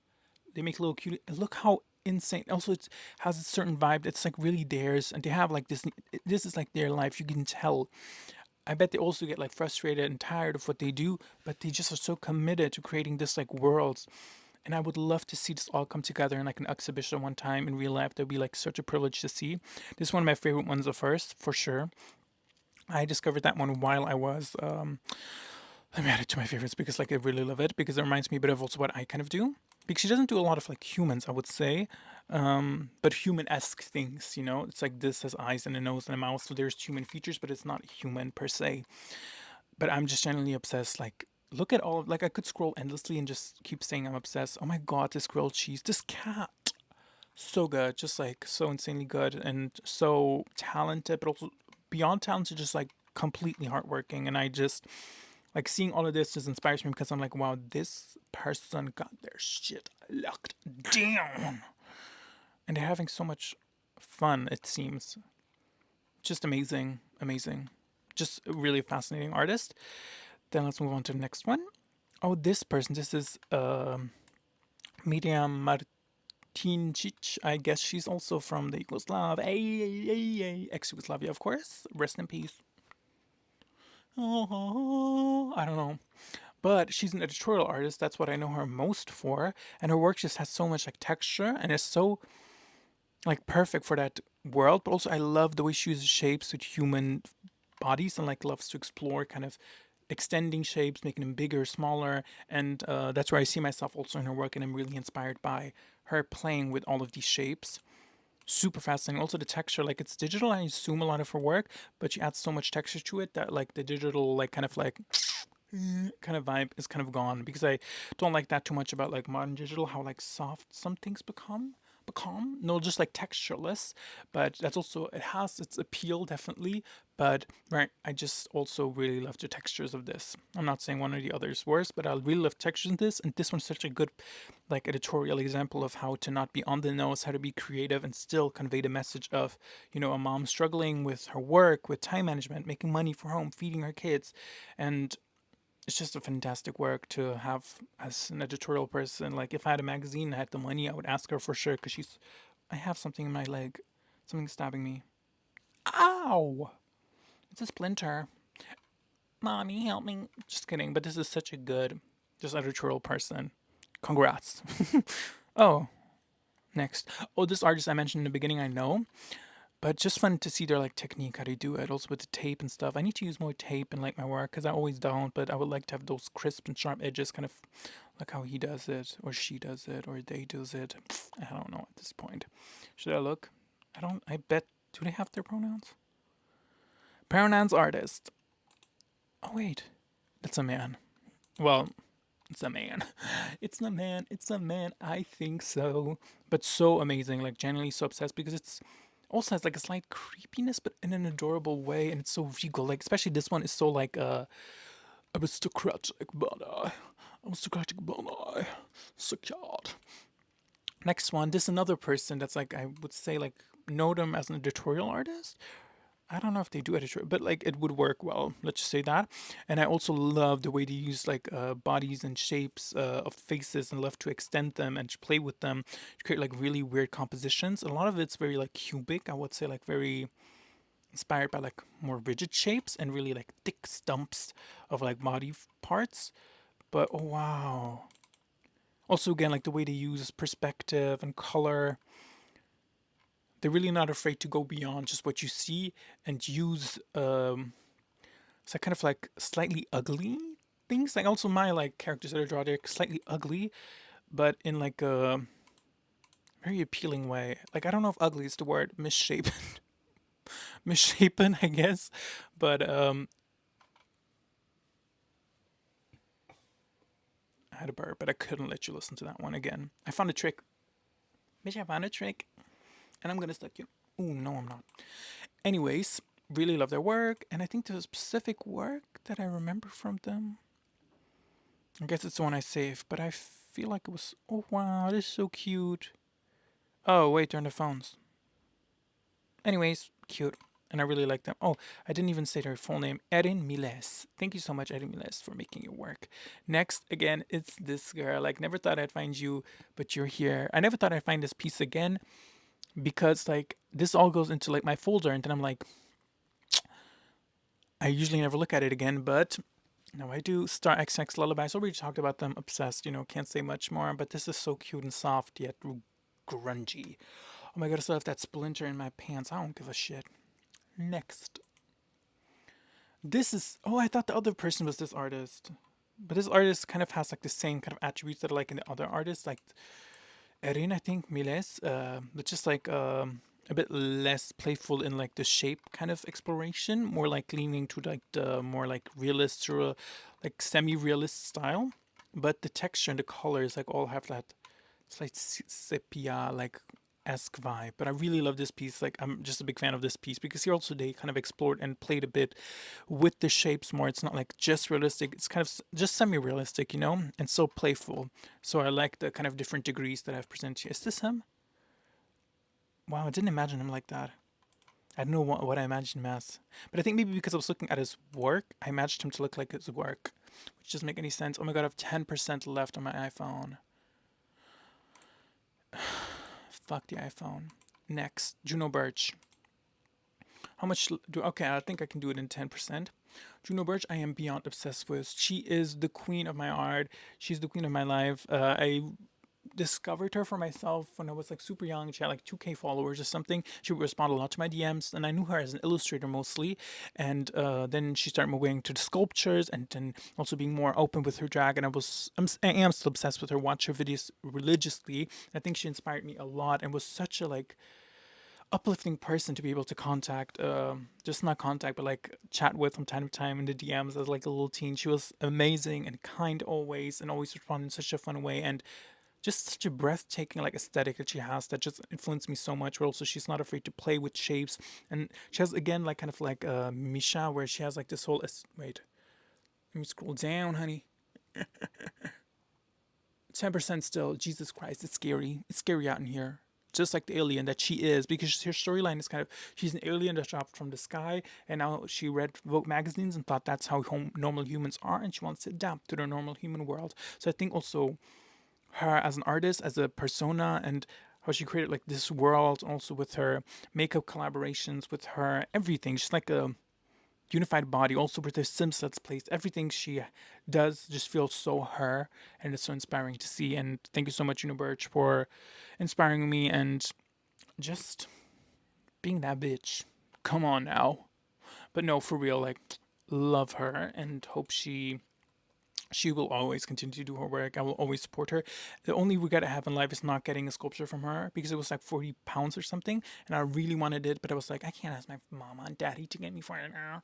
They make little cute. Look how insane. Also, it has a certain vibe that's like really theirs, and they have like this. This is like their life. You can tell. I bet they also get like frustrated and tired of what they do, but they just are so committed to creating this like worlds. And I would love to see this all come together in like an exhibition one time in real life. That'd be like such a privilege to see. This is one of my favorite ones at first, for sure. I discovered that one while I was let me add it to my favorites because like I really love it because it reminds me a bit of also what I kind of do. Because she doesn't do a lot of like humans, I would say, but human-esque things. You know, it's like this has eyes and a nose and a mouth, so there's human features, but it's not human per se. But I'm just genuinely obsessed. Like, look at all of like I could scroll endlessly and just keep saying I'm obsessed. Oh my god, this grilled cheese, this cat, so good, just like so insanely good and so talented, but also beyond talented, just like completely hardworking. And I just like seeing all of this just inspires me because I'm like, wow, this person got their shit locked down, and they're having so much fun. It seems just amazing, amazing, just a really fascinating artist. Then let's move on to the next one. Oh, this person, this is Miriam Martincic. I guess she's also from the ex-Yugoslavia, of course. Rest in peace. Oh, I don't know. But she's an editorial artist. That's what I know her most for. And her work just has so much like texture and is so like perfect for that world. But also I love the way she uses shapes with human bodies and like loves to explore kind of extending shapes, making them bigger, smaller, and that's where I see myself also in her work, and I'm really inspired by her playing with all of these shapes. Super fascinating. Also the texture, like it's digital. I assume a lot of her work, but she adds so much texture to it that like the digital, like kind of like kind of vibe is kind of gone because I don't like that too much about like modern digital. How like soft some things become no, just like textureless, but that's also it has its appeal definitely. But right, I just also really love the textures of this. I'm not saying one or the other is worse, but I really love textures in this, and this one's such a good like editorial example of how to not be on the nose, how to be creative and still convey the message of, you know, a mom struggling with her work, with time management, making money for home, feeding her kids. And it's just a fantastic work to have as an editorial person. Like if I had a magazine and I had the money, I would ask her for sure because she's. I have something in my leg, something stabbing me. Ow! It's a splinter. Mommy, help me. Just kidding, but this is such a good, just editorial person. Congrats. Oh, next. Oh, this artist I mentioned in the beginning, I know, but just fun to see their like technique, how they do it, also with the tape and stuff. I need to use more tape in like my work because I always don't, but I would like to have those crisp and sharp edges, kind of like how he does it, or she does it, or they does it. I don't know at this point. Should I look? I don't. I bet. Do they have their pronouns? Pronouns artist. Oh wait, that's a man. Well, it's a man. It's a man. It's a man. I think so. But so amazing. Like genuinely so obsessed because it's also has like a slight creepiness, but in an adorable way, and it's so regal. Like especially this one is so like aristocratic body, aristocratic body, so cute. Next one. This another person that's like I would say like know them as an editorial artist. I don't know if they do editorial, but like it would work well. Let's just say that. And I also love the way they use like bodies and shapes of faces and love to extend them and play with them to create like really weird compositions. A lot of it's very like cubic. I would say like very inspired by like more rigid shapes and really like thick stumps of like body parts. But oh wow. Also again like the way they use perspective and color, they're really not afraid to go beyond just what you see and use so kind of like slightly ugly things. Like also my like characters that I draw, they're slightly ugly, but in like a very appealing way. Like I don't know if ugly is the word, misshapen, misshapen, I guess. But I had a burp, but I couldn't let you listen to that one again. I found a trick. Bitch, I found a trick, and I'm gonna stuck you. Oh no, I'm not. Anyways, really love their work, and I think there's a specific work that I remember from them. I guess it's the one I saved, but I feel like it was. Oh wow, this is so cute. Oh wait, they're on the phones. Anyways, cute, and I really like them. Oh, I didn't even say their full name, Erin Miles. Thank you so much, Erin Miles, for making it work. Next, again, it's this girl. Like, never thought I'd find you, but you're here. I never thought I'd find this piece again because like this all goes into like my folder, and then I'm like, I usually never look at it again, but no, I do. Star XX Lullabies. Already talked about them. Obsessed. You know, can't say much more. But this is so cute and soft yet grungy. Oh my god, I still have that splinter in my pants. I don't give a shit. Next. This is. Oh, I thought the other person was this artist. But this artist kind of has like the same kind of attributes that I like in the other artists. Like Erin, I think, Miles. But just like a bit less playful in like the shape kind of exploration, more like leaning to like the more like realist or like semi-realist style. But the texture and the colors like all have that slight sepia like esque vibe. But I really love this piece. Like I'm just a big fan of this piece because here also they kind of explored and played a bit with the shapes more. It's not like just realistic. It's kind of just semi-realistic, you know, and so playful. So I like the kind of different degrees that I've presented here. Is this him? Wow, I didn't imagine him like that. I don't know what I imagined him as. But I think maybe because I was looking at his work, I imagined him to look like his work. Which doesn't make any sense. Oh my god, I have 10% left on my iPhone. Fuck the iPhone. Next, Juno Birch. How much do... Okay, I think I can do it in 10%. Juno Birch, I am beyond obsessed with. She is the queen of my art. She's the queen of my life. I discovered her for myself when I was like super young. She had like 2K followers or something. She would respond a lot to my DMs, and I knew her as an illustrator mostly. And then she started moving to the sculptures, and then also being more open with her drag. And I am still obsessed with her. Watch her videos religiously. I think she inspired me a lot, and was such a like uplifting person to be able to contact, just not contact, but like chat with from time to time in the DMs as like a little teen. She was amazing and kind always, and always responded in such a fun way, and just such a breathtaking like aesthetic that she has that just influenced me so much. But also she's not afraid to play with shapes, and she has again like kind of like Misha, where she has like this whole wait, let me scroll down, honey. 10% still. Jesus Christ, it's scary. It's scary out in here. Just like the alien that she is, because her storyline is kind of she's an alien that dropped from the sky, and now she read Vogue magazines and thought that's how normal humans are, and she wants to adapt to the normal human world. So I think also her as an artist, as a persona, and how she created like this world, also with her makeup collaborations, with her everything. She's like a unified body, also with her sim sets placed. Everything she does just feels so her, and it's so inspiring to see. And thank you so much, Birch, for inspiring me and just being that bitch. Come on now. But no, for real, like, love her and hope she will always continue to do her work. I will always support her. The only regret I have in life is not getting a sculpture from her because it was like 40 pounds or something, and I really wanted it, but I was like, I can't ask my mama and daddy to get me for it now.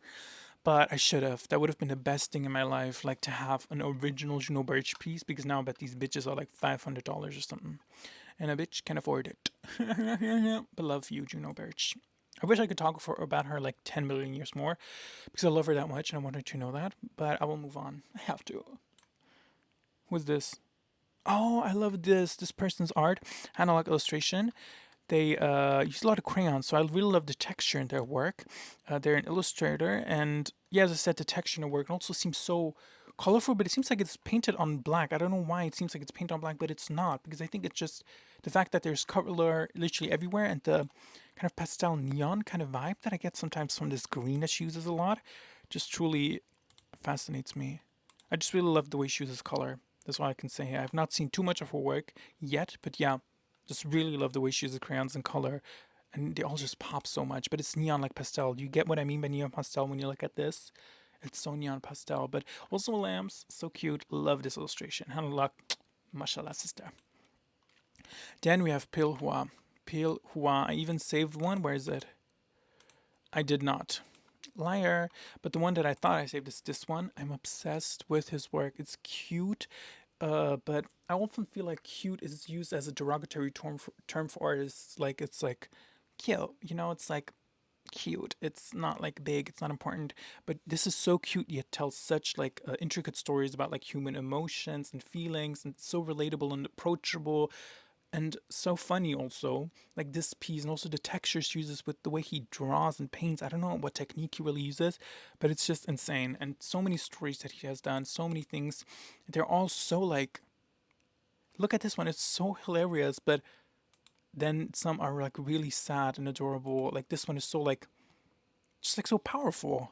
But I should have. That would have been the best thing in my life, like to have an original Juno Birch piece, because now I bet these bitches are like $500 or something. And a bitch can afford it. But love you, Juno Birch. I wish I could talk about her like 10 million years more because I love her that much and I want her to know that. But I will move on. I have to. Who's this? Oh, I love this person's art. Analog illustration. They use a lot of crayons, so I really love the texture in their work. They're an illustrator, and yeah, as I said, the texture in their work also seems so colorful, but it seems like it's painted on black. I don't know why it seems like it's painted on black, but it's not, because I think it's just the fact that there's color literally everywhere, and the kind of pastel neon kind of vibe that I get sometimes from this green that she uses a lot just truly fascinates me. I just really love the way she uses color. That's all I can say. I've not seen too much of her work yet, but yeah, just really love the way she uses crayons and color, and they all just pop so much. But it's neon like pastel. You get what I mean by neon pastel when you look at this? It's so neon pastel, but also lamps, so cute. Love this illustration. Hand of luck, mashallah, sister. Then we have Pale Hua. Pale Hua. I even saved one. Where is it? I did not. Liar. But the one that I thought I saved is this one. I'm obsessed with his work. It's cute. But I often feel like cute is used as a derogatory term for artists. Like, it's like cute, it's like cute. It's not like big, it's not important. But this is so cute, yet tells such like intricate stories about like human emotions and feelings, and it's so relatable and approachable and so funny also. Like this piece, and also the textures he uses with the way he draws and paints. I don't know what technique he really uses, but it's just insane. And so many stories that he has done, so many things. They're all so like, look at this one, it's so hilarious, but then some are like really sad and adorable. Like this one is so like, just like so powerful.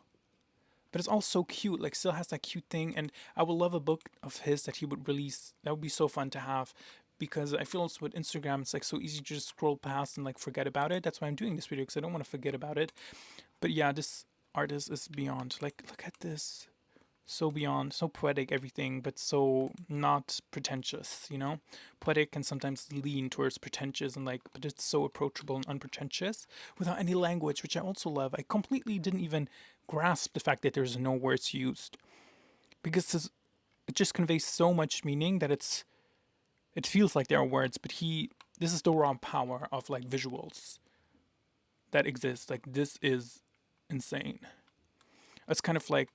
But it's all so cute, like still has that cute thing. And I would love a book of his that he would release. That would be so fun to have, because I feel also with Instagram, it's like so easy to just scroll past and like forget about it. That's why I'm doing this video, because I don't want to forget about it. But yeah, this artist is beyond. Like, look at this. So beyond, so poetic, everything, but so not pretentious, Poetic can sometimes lean towards pretentious and like, but it's so approachable and unpretentious without any language, which I also love. I completely didn't even grasp the fact that there's no words used, because it just conveys so much meaning that it feels like there are words, but this is the raw power of like visuals that exist. Like, this is insane. It's kind of like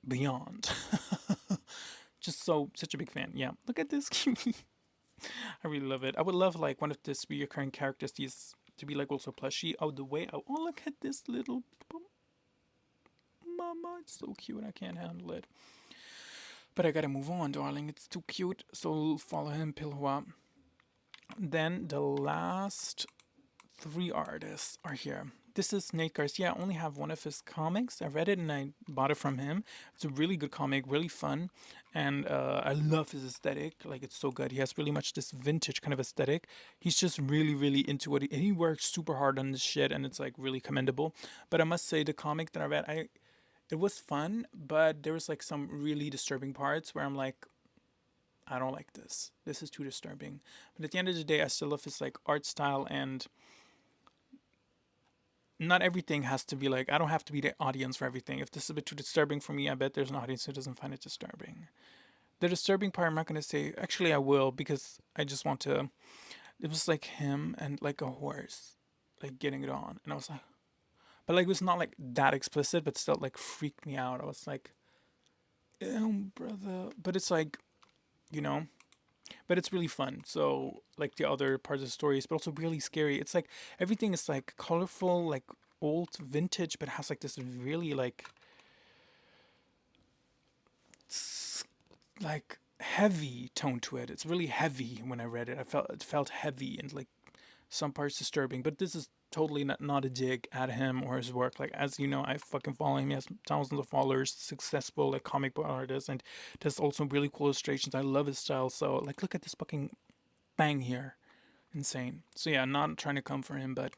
beyond. Just such a big fan. Yeah, look at this. I really love it. I would love like one of this reoccurring characters these to be like also plushie. Oh, the way oh, look at this little mama. It's so cute. I can't handle it. But I gotta move on, darling. It's too cute. So follow him, Pilhua. Then the last 3 artists are here. This is Nate Garcia. I only have one of his comics. I read it and I bought it from him. It's a really good comic, really fun. And I love his aesthetic. Like, it's so good. He has really much this vintage kind of aesthetic. He's just really, really into it. He works super hard on this shit, and it's like really commendable. But I must say, the comic that I read, it was fun, but there was like some really disturbing parts where I'm like, I don't like this. This is too disturbing. But at the end of the day, I still love his like art style, and not everything has to be like, I don't have to be the audience for everything. If this is a bit too disturbing for me, I bet there's an audience who doesn't find it disturbing. The disturbing part, I'm not going to say, actually I will, because I just want to, it was like him and like a horse, like getting it on. And I was like, but like, it was not like that explicit, but still like freaked me out. I was like, ew, brother. But it's like, but it's really fun. So like the other parts of the stories, but also really scary. It's like everything is like colorful, like old vintage, but has like this really like heavy tone to it. It's really heavy. When I read it, it felt heavy and like some parts disturbing. But this is totally not a dig at him or his work. Like, as you know, I fucking follow him. He has thousands of followers, successful like comic book artist, and does also really cool illustrations. I love his style. So like, look at this fucking bang here, insane. So yeah, not trying to come for him, but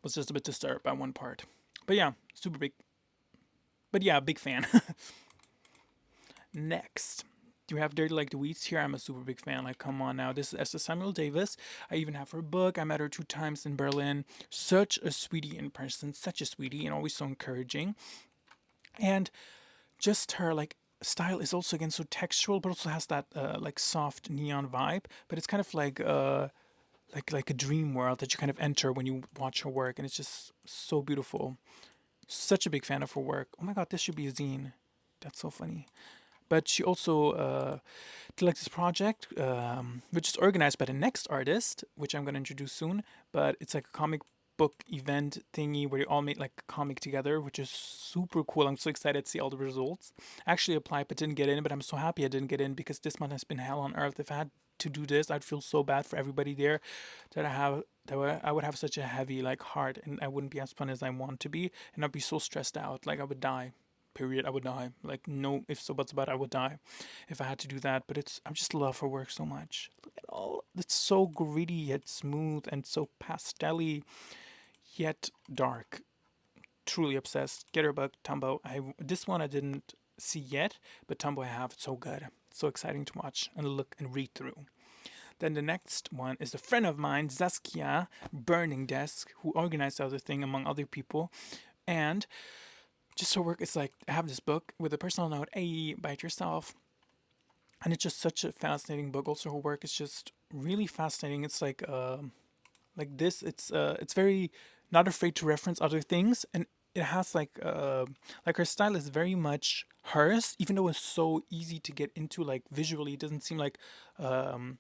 was just a bit disturbed by one part. But yeah, super big. But yeah, big fan. Next, do we have Dirty Like the Weeds here? I'm a super big fan. Like, come on now. This is Esther Samuel Davis. I even have her book. I met her 2 times in Berlin. Such a sweetie in person. Such a sweetie, and always so encouraging. And just her like style is also again so textural, but also has that like soft neon vibe. But it's kind of like a dream world that you kind of enter when you watch her work, and it's just so beautiful. Such a big fan of her work. Oh my god, this should be a zine. That's so funny. But she also did like this project, which is organized by the next artist, which I'm going to introduce soon. But it's like a comic book event thingy where they all made like a comic together, which is super cool. I'm so excited to see all the results. I actually applied but didn't get in, but I'm so happy I didn't get in because this month has been hell on earth. If I had to do this, I'd feel so bad for everybody there that I would have such a heavy like heart, and I wouldn't be as fun as I want to be, and I'd be so stressed out, like I would die. Period. I would die. Like no ifs or buts about it, I would die if I had to do that. But it's I just love her work so much. Look at all it's so gritty yet smooth and so pastelly yet dark. Truly obsessed. Get her book, Tumbo. This one I didn't see yet, but Tumbo I have. It's so good. So exciting to watch and look and read through. Then the next one is a friend of mine, Zaskia Burning Desk, who organized the other thing among other people. And just her work is like, I have this book with a personal note, hey, buy it yourself. And it's just such a fascinating book. Also, her work is just really fascinating. It's like this. It's very not afraid to reference other things, and it has like her style is very much hers, even though it's so easy to get into. Like visually, it doesn't seem like um,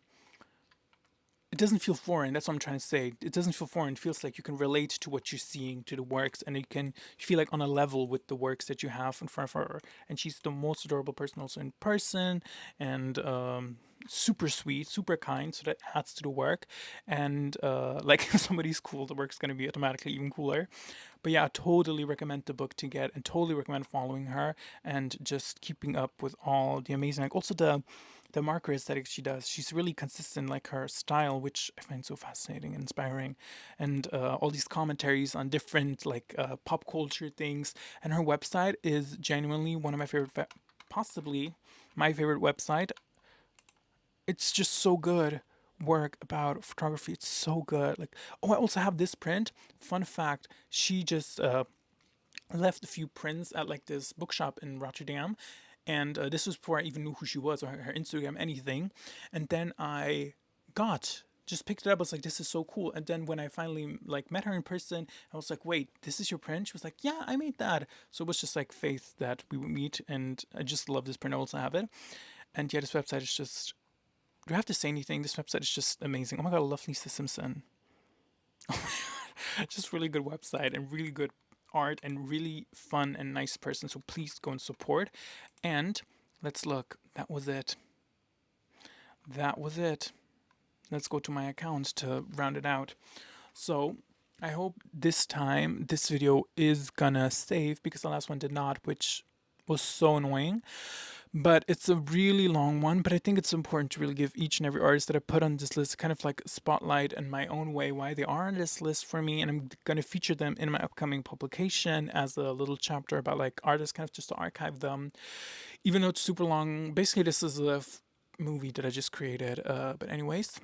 it doesn't feel foreign. That's what I'm trying to say. It doesn't feel foreign. It feels like you can relate to what you're seeing, to the works, and you feel like on a level with the works that you have in front of her. And she's the most adorable person also in person, and super sweet, super kind. So that adds to the work. And like if somebody's cool, the work's gonna be automatically even cooler. But yeah, I totally recommend the book to get, and totally recommend following her and just keeping up with all the amazing, like also the marker aesthetic she does. She's really consistent, like her style, which I find so fascinating and inspiring. And all these commentaries on different like pop culture things. And her website is genuinely one of my favorite, possibly my favorite website. It's just so good work about photography. It's so good. Like, oh, I also have this print. Fun fact: she just left a few prints at like this bookshop in Rotterdam, and this was before I even knew who she was or her Instagram, anything. And then I got just picked it up. I was like, this is so cool. And then when I finally like met her in person, I was like, wait, this is your print? She was like, yeah, I made that. So it was just like faith that we would meet, and I just love this print. I also have it. And yeah, this website is just. Do I have to say anything? This website is just amazing. Oh my god, I love Lisa Simpson. Just really good website and really good art and really fun and nice person. So please go and support. And let's look. That was it. That was it. Let's go to my account to round it out. So I hope this time this video is gonna save, because the last one did not, which was so annoying. But it's a really long one, but I think it's important to really give each and every artist that I put on this list kind of like a spotlight in my own way why they are on this list for me, and I'm going to feature them in my upcoming publication as a little chapter about like artists, kind of just to archive them, even though it's super long. Basically, this is a movie that I just created. But anyways,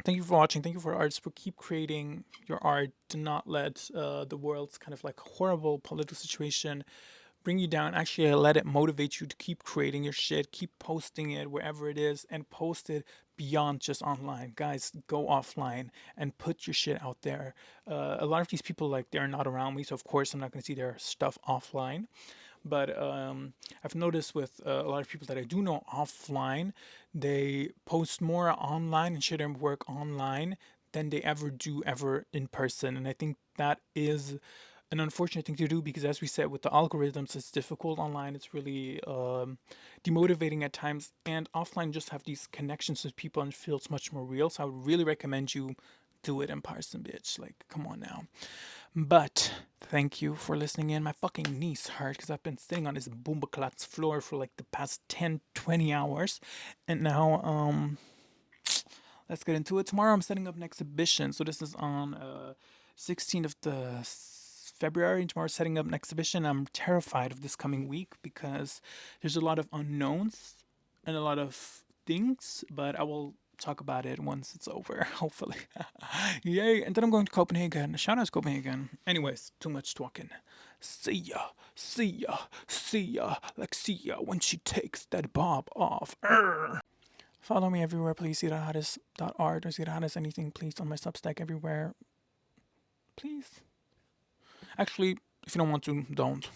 thank you for watching. Thank you for artists for keep creating your art. Do not let the world's kind of like horrible political situation bring you down. Actually, let it motivate you to keep creating your shit, keep posting it wherever it is, and post it beyond just online. Guys, go offline and put your shit out there. A lot of these people, like, they're not around me, so of course I'm not going to see their stuff offline. But I've noticed with a lot of people that I do know offline, they post more online and share their work online than they ever do in person. And I think that is an unfortunate thing to do, because as we said, with the algorithms, it's difficult online. It's really demotivating at times, and offline just have these connections with people and feels much more real. So I would really recommend you do it in person, bitch. Like, come on now. But thank you for listening in. My fucking knees hurt because I've been sitting on this Boombaklats floor for like the past 10-20 hours. And now, let's get into it. Tomorrow I'm setting up an exhibition. So this is on 16th of the February. Tomorrow setting up an exhibition. I'm terrified of this coming week because there's a lot of unknowns and a lot of things, but I will talk about it once it's over, hopefully. Yay. And then I'm going to Copenhagen. Shout out to Copenhagen. Anyways, too much talking. See ya. See ya. See ya. Like see ya when she takes that bob off. Follow me everywhere, please. Zirahadis.art or Zirahadis anything, please, on my Substack everywhere. Please. Actually, if you don't want to, don't.